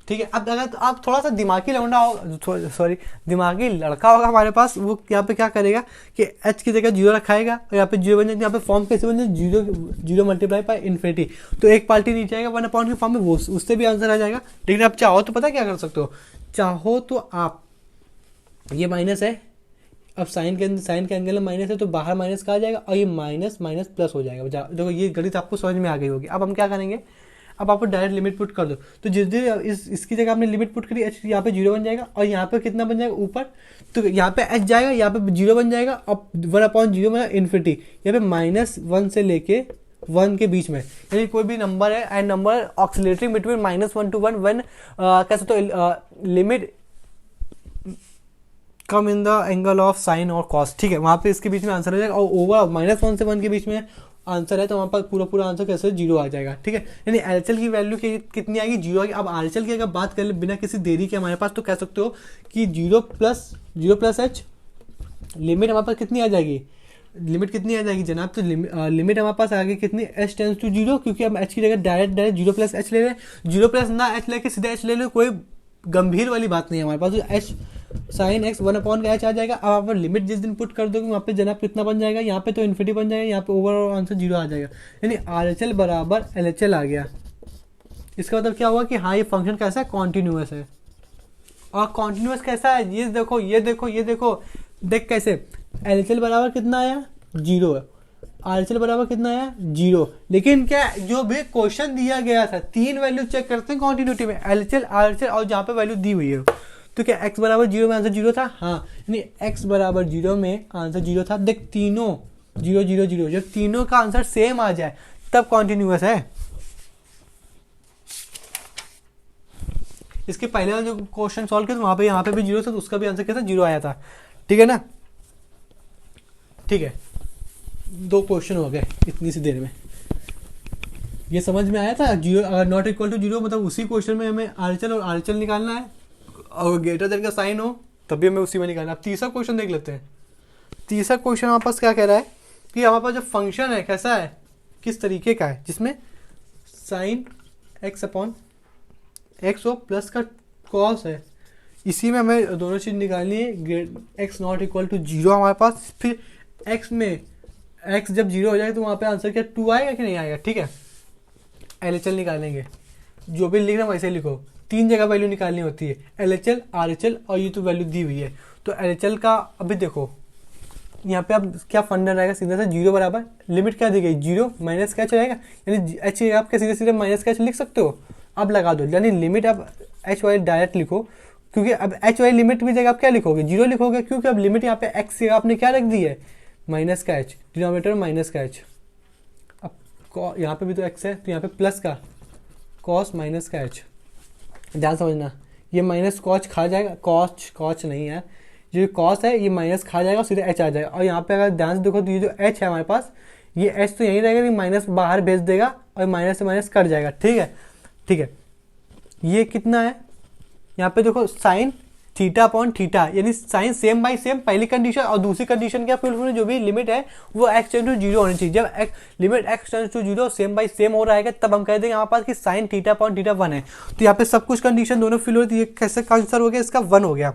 ठीक है। अब अगर आप थोड़ा सा दिमागी लौंडा हो, सॉरी दिमागी लड़का होगा हमारे पास, वो यहाँ पे क्या करेगा कि h की जगह 0 रखाएगा, और यहाँ पे 0 बन जाएगा। यहाँ पे फॉर्म कैसे बन जाए, 0 मल्टीप्लाई बाय इन्फिनिटी, तो एक पार्टी नीचे आएगा 1 के फॉर्म में, वो उससे भी आंसर आ जाएगा। लेकिन आप चाहो तो पता क्या कर सकते हो, चाहो तो आप ये माइनस है, अब साइन के एंगल में माइनस है, तो बाहर माइनस का आ जाएगा, और ये माइनस माइनस प्लस हो जाएगा। देखो ये गणित आपको समझ में आ गई होगी। अब हम क्या करेंगे, अब आपको डायरेक्ट लिमिट पुट कर दो, तो जिस दिन इसकी जगह आपने लिमिट पुट करी, h यहाँ पे 0 बन जाएगा, और यहाँ पे कितना बन जाएगा ऊपर, तो यहाँ पे h जाएगा, यहाँ पे 0 बन जाएगा, अब 1/0 में इन्फिनिटी, यहाँ पे -1 से लेके 1 के बीच में, यानी कोई भी नंबर है and number oscillating between -1 to 1 when कैसे, तो limit come in the angle of sine और कॉस, ठीक है। वहाँ पे इसके बीच में आंसर आ जाएगा, और ओवर -1 से 1 के बीच में आंसर है, तो वहाँ पर पूरा आंसर कैसे 0 आ जाएगा, ठीक है। यानी LHL की वैल्यू कितनी आएगी, 0 आएगी। अब RHL की अगर बात कर ले बिना किसी देरी के हमारे पास, तो कह सकते हो कि 0 प्लस h, लिमिट हमारे पास कितनी आ जाएगी, लिमिट कितनी आ जाएगी जनाब, तो लिमिट हमारे पास आ गई कितनी, h टेंड्स टू 0, क्योंकि हम h की जगह डायरेक्ट 0 प्लस h ले रहे हैं, 0 प्लस ना h लेके सीधे h ले लो, कोई गंभीर वाली बात नहीं है हमारे पास। तो h साइन एक्स 1/h आ जाएगा। अब आप लिमिट जिस दिन पुट कर दोगे वहाँ पे जनाब कितना बन जाएगा, यहाँ पे तो इन्फिनिटी बन जाएगा, यहाँ पे ओवरऑल आंसर 0 आ जाएगा, यानी RHL बराबर LHL आ गया। इसका मतलब क्या हुआ कि हाँ ये फंक्शन कैसा है, कॉन्टिन्यूस है। और कॉन्टिन्यूस कैसा है, ये देखो ये देखो ये देखो, देख कैसे, LHL बराबर कितना आया 0 है, RHL बराबर कितना आया 0। लेकिन क्या जो भी क्वेश्चन दिया गया था 3 वैल्यू चेक करते हैं कॉन्टिन्यूटी में, LHL RHL और जहाँ पे वैल्यू दी हुई है, तो क्या x बराबर 0 में आंसर 0 था, हाँ, यानी x बराबर 0 में आंसर 0 था। देख तीनों 0 0 0, जब तीनों का आंसर सेम आ जाए तब कॉन्टिन्यूस है। इसके पहले वाला जो क्वेश्चन सॉल्व किया वहां पे यहाँ पे भी 0 था, तो उसका भी आंसर क्या था 0 आया था, ठीक है ना। ठीक है, 2 क्वेश्चन हो गए इतनी सी देर में। ये समझ में आया था, 0 अगर नॉट इक्वल टू 0 मतलब उसी क्वेश्चन में हमें RHL और RHL निकालना है, और ग्रेटर देन का साइन हो तब भी हमें उसी में निकालना है। अब तीसरा क्वेश्चन देख लेते हैं। तीसरा क्वेश्चन हमारे पास क्या कह रहा है कि हमारे पास जो फंक्शन है कैसा है, किस तरीके का है, जिसमें साइन एक्स अपॉन एक्स हो प्लस का कॉस है, इसी में हमें दोनों चीज़ निकालनी है। एक्स नॉट इक्वल टू 0 हमारे पास, फिर एक्स में एक्स जब 0 हो जाएगा तो वहाँ पे आंसर क्या 2 आएगा कि नहीं आएगा, ठीक है। LHL निकालेंगे, जो भी लिख रहे हैं वैसे लिखो, 3 जगह वैल्यू निकालनी होती है, LHL RHL और ये तो वैल्यू दी हुई है। तो LHL का अभी देखो यहाँ पे अब क्या फंडा रहेगा, सीधा सा 0 बराबर लिमिट क्या दी गई 0 माइनस का रहेगा, यानी h आप क्या सीधे सीधे माइनस का लिख सकते हो, अब लगा दो, यानी लिमिट अब h वाई डायरेक्ट लिखो, क्योंकि अब h वाई लिमिट की जगह आप क्या लिखोगे 0 लिखोगे, क्योंकि अब लिमिट यहाँ पे x से आपने क्या रख दी है माइनस का h, डिनोमिनेटर माइनस का h। अब यहाँ पे भी तो x है तो यहाँ पे प्लस का कॉस माइनस का h, ध्यान समझना, ये माइनस कॉच खा जाएगा, कॉच नहीं है, जो कॉस है ये माइनस खा जाएगा, सीधे h आ जाएगा। और यहाँ पे अगर ध्यान से देखो तो ये जो h है हमारे पास, ये h तो यहीं रहेगा, लेकिन माइनस बाहर भेज देगा और माइनस से माइनस कट जाएगा, ठीक है। ठीक है, ये कितना है, यहाँ पे देखो साइन थीटा अपॉन थीटा, यानी साइन सेम बाई सेम पहली कंडीशन, और दूसरी कंडीशन क्या फुलफिल, जो भी लिमिट है वो x टेंड टू 0 होनी चाहिए। जब limit x tend to 0 same by same हो रहा है तब हम कह देंगे यहाँ पास कि साइन थीटा अपॉन थीटा 1 है। तो यहाँ पे सब कुछ कंडीशन दोनों फिल हो रही है, कैसे आंसर हो गया इसका 1 हो गया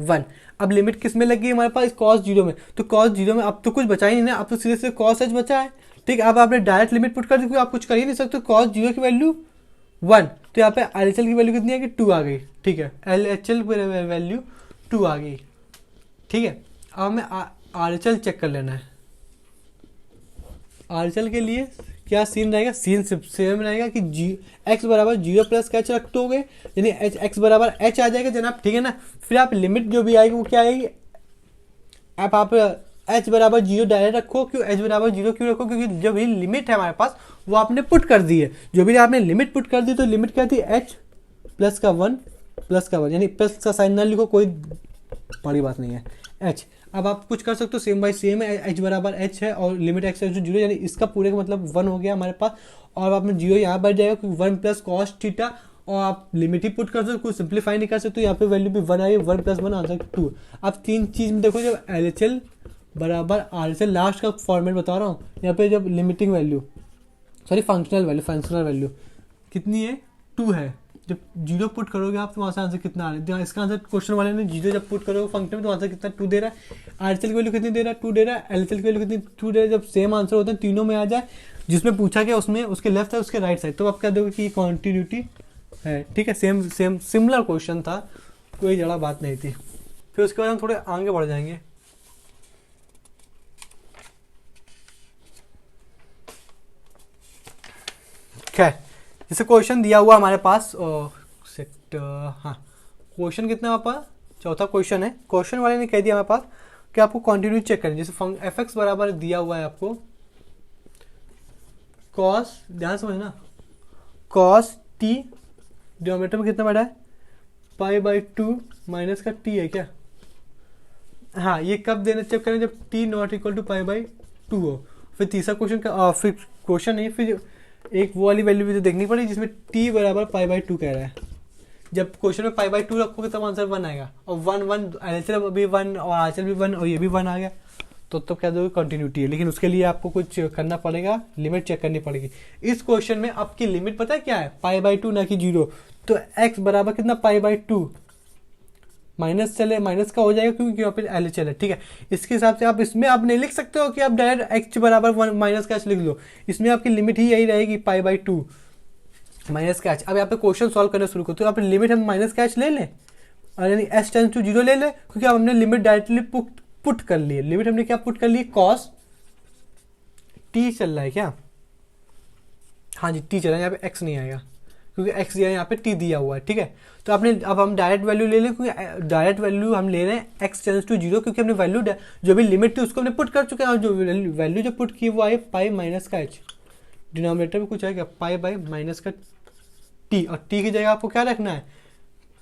1। अब लिमिट किस में लग गई हमारे पास cos 0 में, तो cos 0 में अब तो कुछ बचा ही नहीं ना, अब तो सीधे से cos h बचा है, ठीक है। अब आपने डायरेक्ट लिमिट पुट कर दी, आप कुछ कर ही नहीं सकते, cos 0 की वैल्यू 1, तो यहाँ पे RHL की वैल्यू कितनी है कि 2 आ गई, ठीक है, LHL की वैल्यू 2 आ गई, ठीक है। अब हमें RHL चेक कर लेना है। RHL के लिए क्या सीन रहेगा, सीन सेम रहेगा कि x बराबर 0 प्लस का h रख दोगे, यानी x बराबर h आ जाएगा जनाब, ठीक है ना। फिर आप लिमिट जो भी आएगी वो क्या आएगी, आप h बराबर 0 डायरेक्ट रखो, क्यों h बराबर 0 क्यों रखो, क्योंकि जो भी लिमिट है हमारे पास वो आपने पुट कर दी है, जो भी आपने लिमिट पुट कर दी, तो लिमिट क्या थी h प्लस का 1, यानी प्लस का साइन ना लिखो, कोई बड़ी बात नहीं है h। अब आप कुछ कर सकते हो, सेम बाई सेम है, h बराबर h है और लिमिट x टेंड्स टू 0, यानी इसका पूरे का मतलब 1 हो गया हमारे पास, और आपने 0 यहाँ बढ़ जाएगा क्योंकि 1 प्लस कॉस थीटा, और आप लिमिट ही पुट कर सकते हो, कुछ सिंप्लीफाई नहीं कर सकते, यहाँ पे वैल्यू भी 1 आई, 1 प्लस 1 आंसर 2। अब 3 चीज़ में देखो, जब LHL बराबर RHL लास्ट का फॉर्मेट बता रहा हूँ, यहाँ पे जब लिमिटिंग वैल्यू फंक्शनल वैल्यू कितनी है 2 है, जब 0 पुट करोगे आप तो वहाँ से आंसर कितना आ रहा है, इसका आंसर क्वेश्चन वाले ने 0 जब पुट करोगे फंक्शन में तो आंसर कितना 2 दे रहा है, RHL की वैल्यू कितनी दे रहा है 2 दे रहा है, LHL की वैल्यू कितनी 2 दे रहा है। जब सेम आंसर होता है तीनों में आ जाए, जिसमें पूछा गया उसमें उसके लेफ्ट है उसके राइट साइड, तो आप क्या दोगे कि कॉन्टिन्यूटी है, ठीक है। सिमिलर क्वेश्चन था, कोई ज़्यादा बात नहीं थी। फिर उसके बाद हम थोड़े आगे बढ़ जाएंगे। खैर, जैसे क्वेश्चन दिया हुआ हमारे पास हाँ, क्वेश्चन कितना हमारे पास, चौथा क्वेश्चन है। क्वेश्चन वाले ने कह दिया हमारे पास कि आपको कंटिन्यूटी चेक करनी, जैसे fx बराबर दिया हुआ है आपको cos, ध्यान समझना, cos t डिनोमिनेटर में कितना बड़ा है π/2 माइनस का t है क्या, हाँ, ये कब देना चेक करें, जब t नॉट इक्वल टू π/2 हो। फिर तीसरा क्वेश्चन का फिर क्वेश्चन नहीं, फिर एक वो वाली वैल्यू भी तो देखनी पड़ेगी जिसमें t बराबर π/2 कह रहा है। जब क्वेश्चन में π/2 रखोगे तब आंसर 1 आएगा, और 1 LHL भी 1 और RHL भी 1 और ये भी 1 आ गया, तो तब क्या दोगे कंटिन्यूटी है। लेकिन उसके लिए आपको कुछ करना पड़ेगा, लिमिट चेक करनी पड़ेगी। इस क्वेश्चन में आपकी लिमिट पता है क्या है, π/2 ना कि 0, तो x बराबर कितना π/2, माइनस चले, माइनस का हो जाएगा क्योंकि यहाँ पे एल एच एल है, ठीक है। इसके हिसाब से आप इसमें आप नहीं लिख सकते हो कि आप डायरेक्ट एक्स बराबर वन माइनस का एच लिख लो, इसमें आपकी लिमिट ही यही रहेगी पाई बाई टू माइनस का एच। अब यहाँ पे क्वेश्चन सॉल्व करना शुरू करो तो यहाँ पे लिमिट हम माइनस का एच ले लें और यानी एच टेंस टू जीरो ले लें, क्योंकि अब हमने लिमिट डायरेक्टली पुट कर ली है। लिमिट हमने क्या पुट कर ली, कॉस टी चल रहा है क्या, हाँ जी टी चल रहा है, यहाँ पे एक्स नहीं आएगा क्योंकि एक्स दिया है, यहाँ पे टी दिया हुआ है, ठीक है। तो आपने अब हम डायरेक्ट वैल्यू ले लें, क्योंकि डायरेक्ट वैल्यू हम ले रहे हैं एक्स टेंस टू जीरो, क्योंकि हमने वैल्यू जो भी लिमिट थी उसको हमने पुट कर चुके हैं और जो वैल्यू जो पुट की वो आई पाई माइनस का एच, डिनोमिनेटर में कुछ आएगा पाई बाई माइनस का टी, और टी की जगह आपको क्या रखना है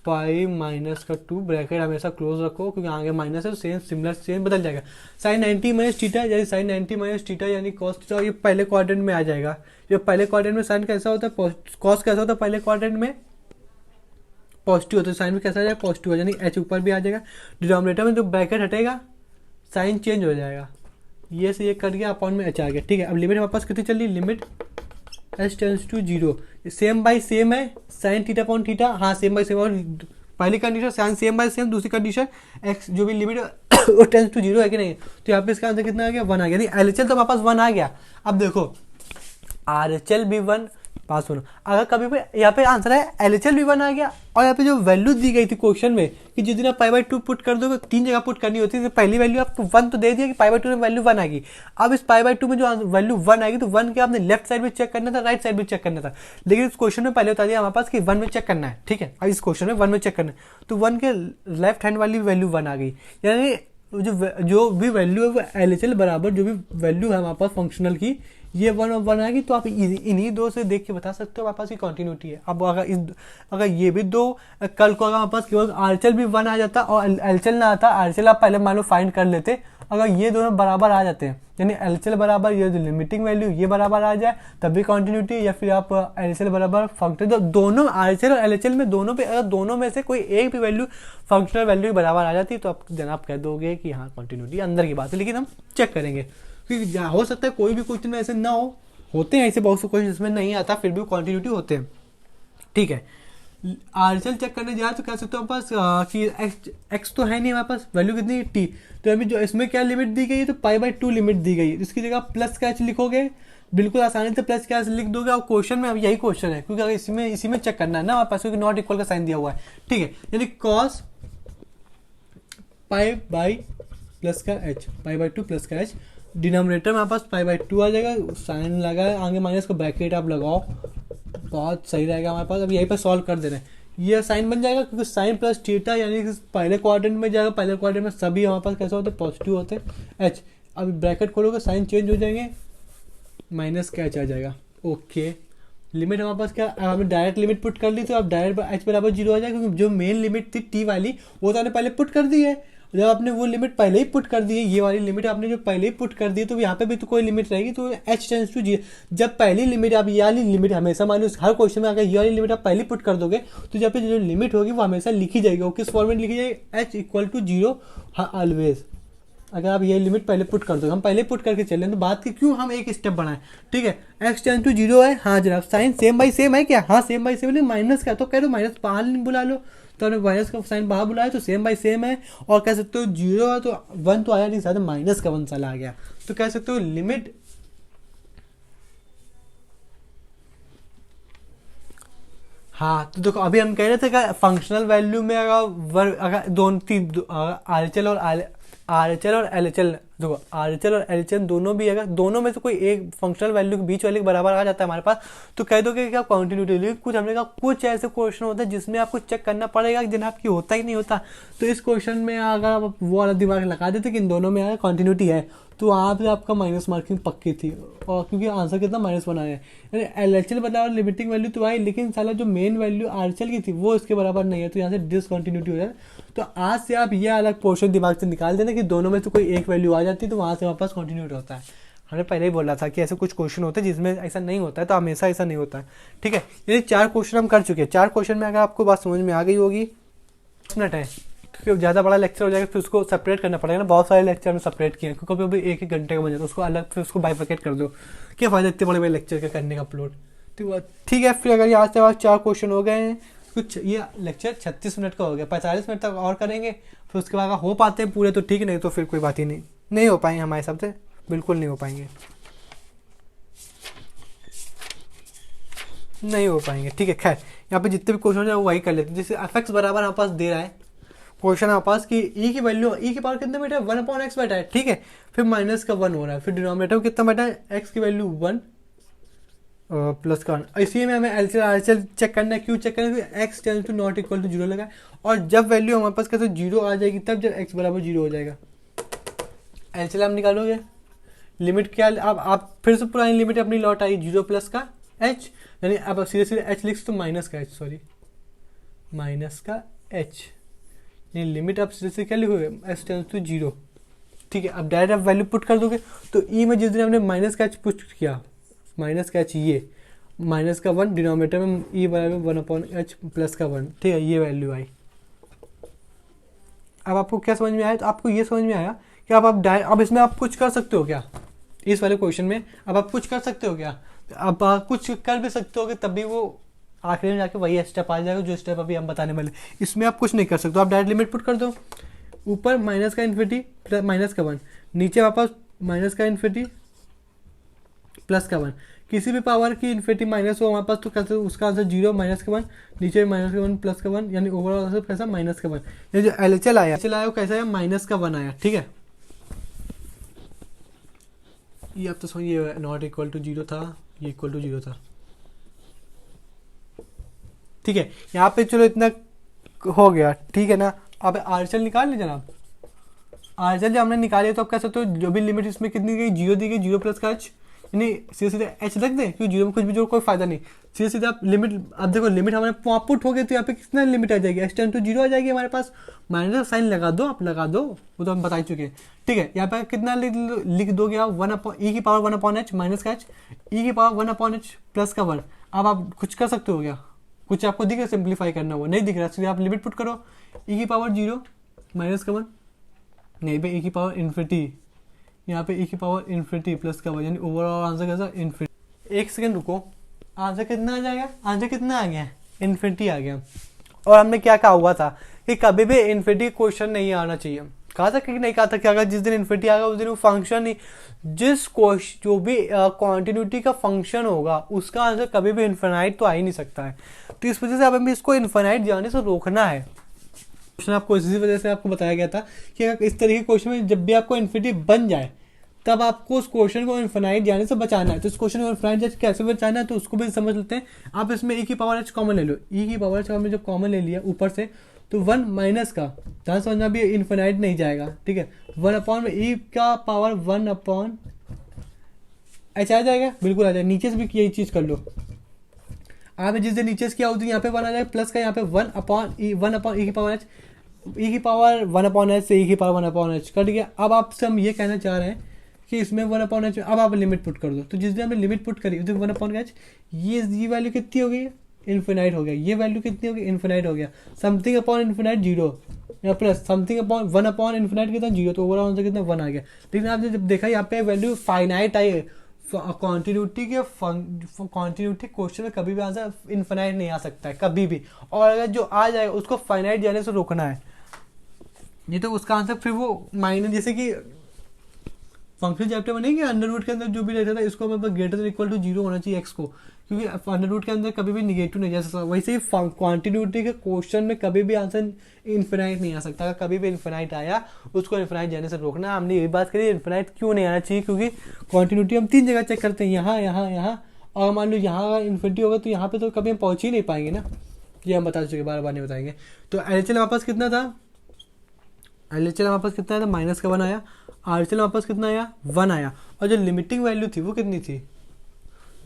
पाई माइनस का टू, ब्रैकेट हमेशा क्लोज रखो क्योंकि आगे माइनस है तो सेम सिमिलर सेम बदल जाएगा। साइन 90 माइनस थीटा यानी साइन 90 माइनस थीटा यानी कॉस थीटा, ये पहले क्वाड्रेंट में आ जाएगा। ये पहले क्वाड्रेंट में साइन कैसा होता है, कॉस कैसा होता है पहले क्वाड्रेंट में पॉजिटिव होता है, साइन में कैसा आ जाएगा पॉजिटिव, यानी एच ऊपर भी आ जाएगा। डिनोमिनेटर में जो ब्रैकेट हटेगा साइन चेंज हो जाएगा, ये से ये कट गया अपॉन में एच आ गया, ठीक है। अब लिमिट हमारे पास कितनी चल रही, limit H tends to zero, same by same है साइन थीटा अपॉन थीटा, हाँ सेम बाई सेम, और पहली condition sine same by same, दूसरी कंडीशन एक्स जो भी लिमिट वो टेंस टू जीरो है कि नहीं, तो यहाँ पे इसका आंसर कितना आ गया, वन आ गया, यानी एलएचएल तो हमारे पास वन आ गया। अब देखो आरएचएल भी वन, पास होना, अगर कभी भी यहाँ पे आंसर है एलएचएल भी वन आ गया, और यहाँ पे जो वैल्यू दी गई थी क्वेश्चन में कि जिस दिन आप पाई बाई टू पुट कर दोगे, तीन जगह पुट करनी होती है, तो पहली वैल्यू आपको वन तो दे दिया कि पाई बाई टू में वैल्यू वन आएगी। अब इस पाई बाई टू में जो वैल्यू वन आएगी तो वन के आपने लेफ्ट साइड भी चेक करना था, राइट साइड भी चेक करना था, लेकिन इस क्वेश्चन में पहले बता दिया हमारे पास कि वन में चेक करना है, ठीक है। अब इस क्वेश्चन में वन में चेक करना है, तो वन के लेफ्ट हैंड वाली वैल्यू वन आ गई, यानी जो भी वैल्यू है वो एलएचएल बराबर जो भी वैल्यू है हमारे पास फंक्शनल की, ये वन और वन आएगी, तो आप इन्हीं दो से देख के बता सकते हो हमारे पास की कंटिन्यूटी है। अब अगर ये भी दो, कल को अगर हमारे पास केवल आरएचएल भी वन आ जाता और एलएचएल ना आता, आरएचएल आप पहले मान लो फाइंड कर लेते, अगर ये दोनों बराबर आ जाते हैं यानी एलएचएल बराबर ये लिमिटिंग वैल्यू ये बराबर आ जाए तब भी कंटिन्यूटी, या फिर आप एलएचएल बराबर फंक्शन, तो दोनों आरएचएल और एलएचएल में दोनों पे अगर दोनों में से कोई एक भी वैल्यू फंक्शनल वैल्यू बराबर आ जाती है तो आप जनाब कह दोगे कि हाँ कंटिन्यूटी अंदर की बात है, लेकिन हम चेक करेंगे क्योंकि हो सकता है कोई भी क्वेश्चन में ऐसे ना हो, होते हैं ऐसे बहुत से क्वेश्चन जिसमें नहीं आता फिर भी कंटिन्यूटी होते हैं, ठीक है। आरएचएल चेक करने जाए तो कह सकते हो हमारे पास कि एक्स तो है नहीं हमारे पास, वैल्यू कितनी है टी, तो अभी जो इसमें क्या लिमिट दी गई है तो पाई बाई टू लिमिट दी गई है, इसकी जगह प्लस का एच लिखोगे, बिल्कुल आसानी से प्लस का एच लिख दोगे, और क्वेश्चन में अब यही क्वेश्चन है क्योंकि अगर इसी में चेक करना है ना हमारे पास, क्योंकि नॉट इक्वल का साइन दिया हुआ है, ठीक है। यानी कॉस पाई बाई प्लस का H, pi by two plus का एच, डिनोमिनेटर में हमारे पास पाई बाई टू आ जाएगा, साइन लगा है आगे माइनस का ब्रैकेट आप लगाओ, बहुत सही रहेगा हमारे पास। अब यहीं पर सॉल्व कर दे रहे हैं, ये साइन बन जाएगा क्योंकि साइन प्लस थीटा यानी कि पहले क्वाड्रेंट में जाएगा, पहले क्वाड्रेंट में सभी हमारे पास कैसे होते हैं पॉजिटिव होते हैं, एच, अब ब्रैकेट खोलोगे साइन चेंज हो जाएंगे, माइनस का एच आ जाएगा, ओके। लिमिट हमारे पास क्या, हमने डायरेक्ट लिमिट पुट कर ली तो अब डायरेक्ट एच बराबर जीरो आ जाएगा, क्योंकि जो मेन लिमिट थी टी वाली वो तो हमने पहले पुट कर दी है, जब आपने वो लिमिट पहले ही पुट कर दी है, ये वाली लिमिट आपने जो पहले ही पुट कर दी है, तो यहाँ पे भी तो कोई लिमिट रहेगी, तो एच टेंस टू जी, जब पहली लिमिट आप ये वाली लिमिट हमेशा मान लो हर क्वेश्चन में अगर ये वाली लिमिट आप पहले पुट कर दोगे तो जब पे जो लिमिट होगी वो हमेशा लिखी जाएगी, वो किस फॉर्म में लिखी जाएगी, H equal to zero always, अगर आप ये लिमिट पहले पुट कर दो, हम पहले पुट करके चलें तो बात की क्यों हम एक स्टेप बढ़ाएं, ठीक है। एक्स टेंस टू जीरो है, हाँ जनाब, साइन सेम बाई सेम है क्या, हाँ सेम बाई सेम, माइनस का तो कह दो माइनस बाहर बुला लो, तो हमने माइनस का साइन बाहर बुलाया तो सेम बाई सेम है, और कह सकते हो जीरो है तो वन तो आया नहीं, साथ माइनस का वन चला आ गया, तो कह सकते हो लिमिट हाँ। तो देखो अभी हम कह रहे थे कि फंक्शनल वैल्यू में अगर दोनों तीन आरएचएल और एलएचएल, देखो आरएचएल और एलएचएल दोनों भी अगर दोनों में से कोई एक फंक्शनल वैल्यू के बीच वाले के बराबर आ जाता है हमारे पास तो कह दो कि क्या कंटिन्यूटी, कुछ हमने कहा कुछ ऐसे क्वेश्चन होते हैं जिसमें आपको चेक करना पड़ेगा जिन्हें आपकी होता ही नहीं होता, तो इस क्वेश्चन में अगर आप वो वाला दिमाग लगा देते कि इन दोनों में अगर कंटिन्यूटी है तो वहाँ पे आपका माइनस मार्किंग पक्की थी, और क्योंकि आंसर कितना माइनस वन आया है, एलएचएल बराबर लिमिटिंग वैल्यू तो आई, लेकिन साला जो मेन वैल्यू आरएचएल की थी वो इसके बराबर नहीं है, तो यहाँ से डिसकंटिन्यूटी हो जाए। तो आज से आप ये अलग पोर्शन दिमाग से निकाल देना कि दोनों में से कोई एक वैल्यू आ जाती है तो वहाँ से वापस कंटिन्यूटी होता है। हमने पहले ही बोला था कि ऐसे कुछ क्वेश्चन होते हैं जिसमें ऐसा नहीं होता है, तो हमेशा ऐसा नहीं होता है, ठीक है। ये 4 क्वेश्चन हम कर चुके हैं, 4 क्वेश्चन में अगर आपको बात समझ में आ गई होगी, मिनट है क्योंकि ज़्यादा बड़ा लेक्चर हो जाएगा फिर उसको सेपरेट करना पड़ेगा ना, बहुत सारे लेक्चर में सेपरेट किए हैं क्योंकि अभी 1-1 घंटे का बन जाता है, उसको अलग फिर उसको बाइफरकेट कर दो, क्या फ़ायदा इतने बड़े बड़े लेक्चर का करने का अपलोड, तो ठीक है। फिर अगर यहाँ से आज 4 क्वेश्चन हो गए हैं कुछ ये लेक्चर 36 मिनट का हो गया, 45 मिनट तक और करेंगे, फिर उसके बाद अगर हो पाते हैं पूरे तो ठीक, नहीं तो फिर कोई बात ही नहीं हो पाएंगे हमारे हिसाब से, बिल्कुल नहीं हो पाएंगे, नहीं हो पाएंगे। ठीक है, खैर यहाँ पे जितने भी क्वेश्चन है वो वही कर लेते हैं। जैसे एफ एक्स बराबर हमारे पास दे रहा है क्वेश्चन हमारे पास कि ई की वैल्यू, ई की पावर कितना बैठा है 1/x बैठा है, ठीक है, फिर माइनस का 1 हो रहा है, फिर डिनोमिनेटर में कितना बैठा है एक्स की वैल्यू 1 प्लस का 1। इसी में हमें एलसीएल चेक करना है, क्यों चेक करना है, X tends to not equal to 0 लगा है, और जब वैल्यू हमारे पास कैसे 0 आ जाएगी तब जब एक्स बराबर 0 हो जाएगा। एलसीएल हम निकालोगे, लिमिट क्या, अब आप फिर से पुरानी लिमिट अपनी लौट आई 0 प्लस का एच, यानी अब सीधे सीधे एच लिख तो माइनस का एच, सॉरी माइनस का एच, ये लिमिट आप सीधे से क्या लिखोगे एच टेंस टू 0। ठीक है, अब डायरेक्ट आप वैल्यू पुट कर दोगे, तो ई में जिस दिन हमने माइनस का एच पुट किया, माइनस का एच ये माइनस का 1, डिनोमिनेटर में ई बराबर 1/h प्लस का 1, ठीक है, ये वैल्यू आई। अब आपको क्या समझ में आया, तो आपको ये समझ में आया कि अब इसमें आप कुछ कर सकते हो क्या, इस वाले क्वेश्चन में अब आप कुछ कर सकते हो क्या, अब आप कुछ कर भी सकते हो कि तभी वो आखिरी में जाके वही स्टेप आ जाएगा जो स्टेप अभी हम बताने वाले। इसमें आप कुछ नहीं कर सकते, आप डायरेक्ट लिमिट पुट कर दो, ऊपर माइनस का इन्फिनिटी प्लस माइनस का 1, नीचे वापस माइनस का इन्फिनिटी प्लस का 1, किसी भी पावर की इन्फिनिटी माइनस हो हमारे पास तो कैसे उसका आंसर 0 माइनस का 1, नीचे माइनस का 1 प्लस का 1, यानी ओवरऑल आंसर कैसा माइनस का 1। ये जो एलएचएल आया वो कैसा है माइनस का 1 आया। ठीक है, ये अब तो समझिए नॉट इक्वल टू 0 था, ये इक्वल टू 0 था। ठीक है, यहाँ पे चलो इतना हो गया, ठीक है ना। अब आरएचएल निकाल ली जनाब, आरएचएल जब हमने निकाली तो अब कह सकते हो जो भी लिमिट इसमें कितनी गई 0 दी गई, 0 प्लस का एच, यानी सीधे सीधे एच रख दे क्योंकि 0 में कुछ भी जोड़ कोई फायदा नहीं, सीधे सीधे आप लिमिट, अब देखो लिमिट हमारे पुट हो गई तो यहाँ पे कितना लिमिट आ जाएगी, एच टेंड टू 0 आ जाएगी हमारे पास, माइनस साइन लगा दो, आप लगा दो, वो तो हम बता चुके हैं। ठीक है, यहाँ पे कितना लिख दोगे आप 1 ई की पावर 1/h माइनस का एच, ई की पावर 1/h प्लस का 1। अब आप कुछ कर सकते हो क्या, कुछ आपको दिख रहा है सिंप्लीफाई करना, वो नहीं दिख रहा, इसलिए आप लिमिट पुट करो, ई की पावर 0 माइनस का 1, नहीं पे ई की पावर इन्फिनिटी, यहाँ पे ई की पावर इन्फिनिटी प्लस का 1, यानी ओवरऑल आंसर कैसा इन्फिनिटी। एक सेकंड रुको, आंसर कितना आ जाएगा, आंसर कितना आ गया इन्फिनिटी आ गया। और हमने क्या कहा हुआ था कि कभी भी इन्फिनिटी क्वेश्चन नहीं आना चाहिए, कहा था कि नहीं कहा था कि अगर जिस दिन इन्फिनिटी आएगा उस दिन वो फंक्शन ही, जिस क्वेश्चन जो भी क्वांटिटी का फंक्शन होगा उसका आंसर कभी भी इन्फिनाइट तो आ ही नहीं सकता है। तो इस वजह से अब हमें इसको इन्फिनाइट जाने से रोकना है। क्वेश्चन आपको इसी वजह से आपको बताया गया था कि अगर इस तरह के क्वेश्चन में जब भी आपको इन्फिनिटी बन जाए तब आपको उस क्वेश्चन को इन्फिनाइट जाने से बचाना है। तो इस क्वेश्चन को इन्फिनाइट जाने कैसे बचाना है तो उसको भी समझ लेते हैं। आप इसमें ई की पावर एच कॉमन ले लो, ई की पावर एच हमने जब कॉमन ले लिया ऊपर से तो 1 माइनस का ध्यान समझना भी इन्फिनाइट नहीं जाएगा। ठीक है, 1 में ई का पावर 1 एच आ जाएगा, बिल्कुल आ जाएगा। नीचे से भी यही चीज कर लो, आप जिस दिन नीचे से किया होती है यहाँ पे 1 आ जाएगा प्लस का, यहाँ पे 1 ई की पावर एच, ई की पावर 1/h से ई की पावर 1/h कट गया। अब आपसे हम ये कहना चाह रहे हैं कि इसमें 1/h, अब आप लिमिट पुट कर दो। तो जिस दिन हमने लिमिट पुट करी उस दिन 1/h ये वैल्यू कितनी हो गई, इन्फिनाइट हो गया। ये वैल्यू कितनी हो गई, इन्फिनाइट हो गया। समथिंग अपॉन इन्फिनाइट 0 या प्लस समथिंग अपॉन 1 इन्फिनाइट कितना 0, तो ओवरऑल आंसर कितना 1 आ गया। लेकिन आपने जब देखा यहाँ पे वैल्यू फाइनाइट आई, कॉन्टिन्यूटी क्वेश्चन में कभी भी आंसर इन्फिनाइट नहीं आ सकता है कभी भी, और अगर जो आ जाएगा उसको फाइनाइट जाने से रोकना है, नहीं तो उसका आंसर फिर वो माइनस, जैसे कि फंक्शन चैप्टर में नहीं कि अंडर रूट के अंदर जो भी रहता था इसको मतलब ग्रेटर देन इक्वल टू 0 होना चाहिए एक्स को, क्योंकि अंडर रूट के अंदर कभी भी निगेटिव नहीं जा सकता। वैसे ही क्वांटिन्यूटी के क्वेश्चन में कभी भी आंसर इन्फिनाइट नहीं आ सकता। कभी भी इन्फिनाइट आया उसको इन्फिनाइट जाने से रोकना। हमने यही बात करी इन्फिनाइट क्यों नहीं आना चाहिए, क्योंकि क्वांटिन्यूटी हम 3 जगह चेक करते हैं, यहाँ और मान लो यहाँ इन्फिनिटी होगा तो यहाँ पे तो कभी हम पहुँच ही नहीं पाएंगे ना, ये हम बता चुके, बार बार नहीं बताएंगे। तो एलएचएल वापस कितना था, एलएचएल वापस कितना आया था माइनस का 1 आया, आरएचएल वापस कितना आया 1 आया, और जो लिमिटिंग वैल्यू थी वो कितनी थी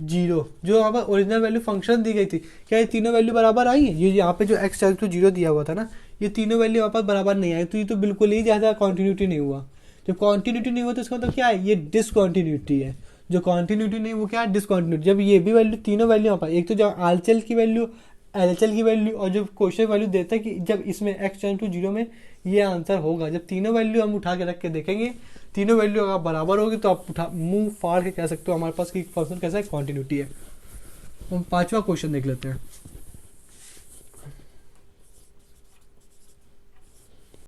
0, जो वहाँ पर ओरिजिनल वैल्यू फंक्शन दी गई थी। क्या ये तीनों वैल्यू बराबर आई है, ये यहाँ पे जो एक्स टू 0 दिया हुआ था ना, ये तीनों वैल्यू वापस बराबर नहीं आई, तो ये तो बिल्कुल ही ज़्यादा कॉन्टिन्यूटी नहीं हुआ। जब कॉन्टिन्यूटी नहीं हुआ तो इसका मतलब क्या है, ये डिसकॉन्टिन्यूटी है। जो कॉन्टिन्यूटी नहीं वो क्या है, डिसकॉन्टिन्यूटी। जब ये भी वैल्यू तीनों वैल्यू यहाँ पर, एक तो जो आरएचएल की वैल्यू, एलएचएल की वैल्यू, और जो क्वेश्चन वैल्यू देता है कि जब इसमें एक्स टेंड टू 0 में ये आंसर होगा, जब तीनों वैल्यू हम उठा के रख के देखेंगे, तीनों वैल्यू अगर बराबर होगी तो आप मुंह फाड़ के कह सकते हो हमारे पास कि फंक्शन कैसा है, कॉन्टिन्यूटी है। हम 5वां क्वेश्चन देख लेते हैं।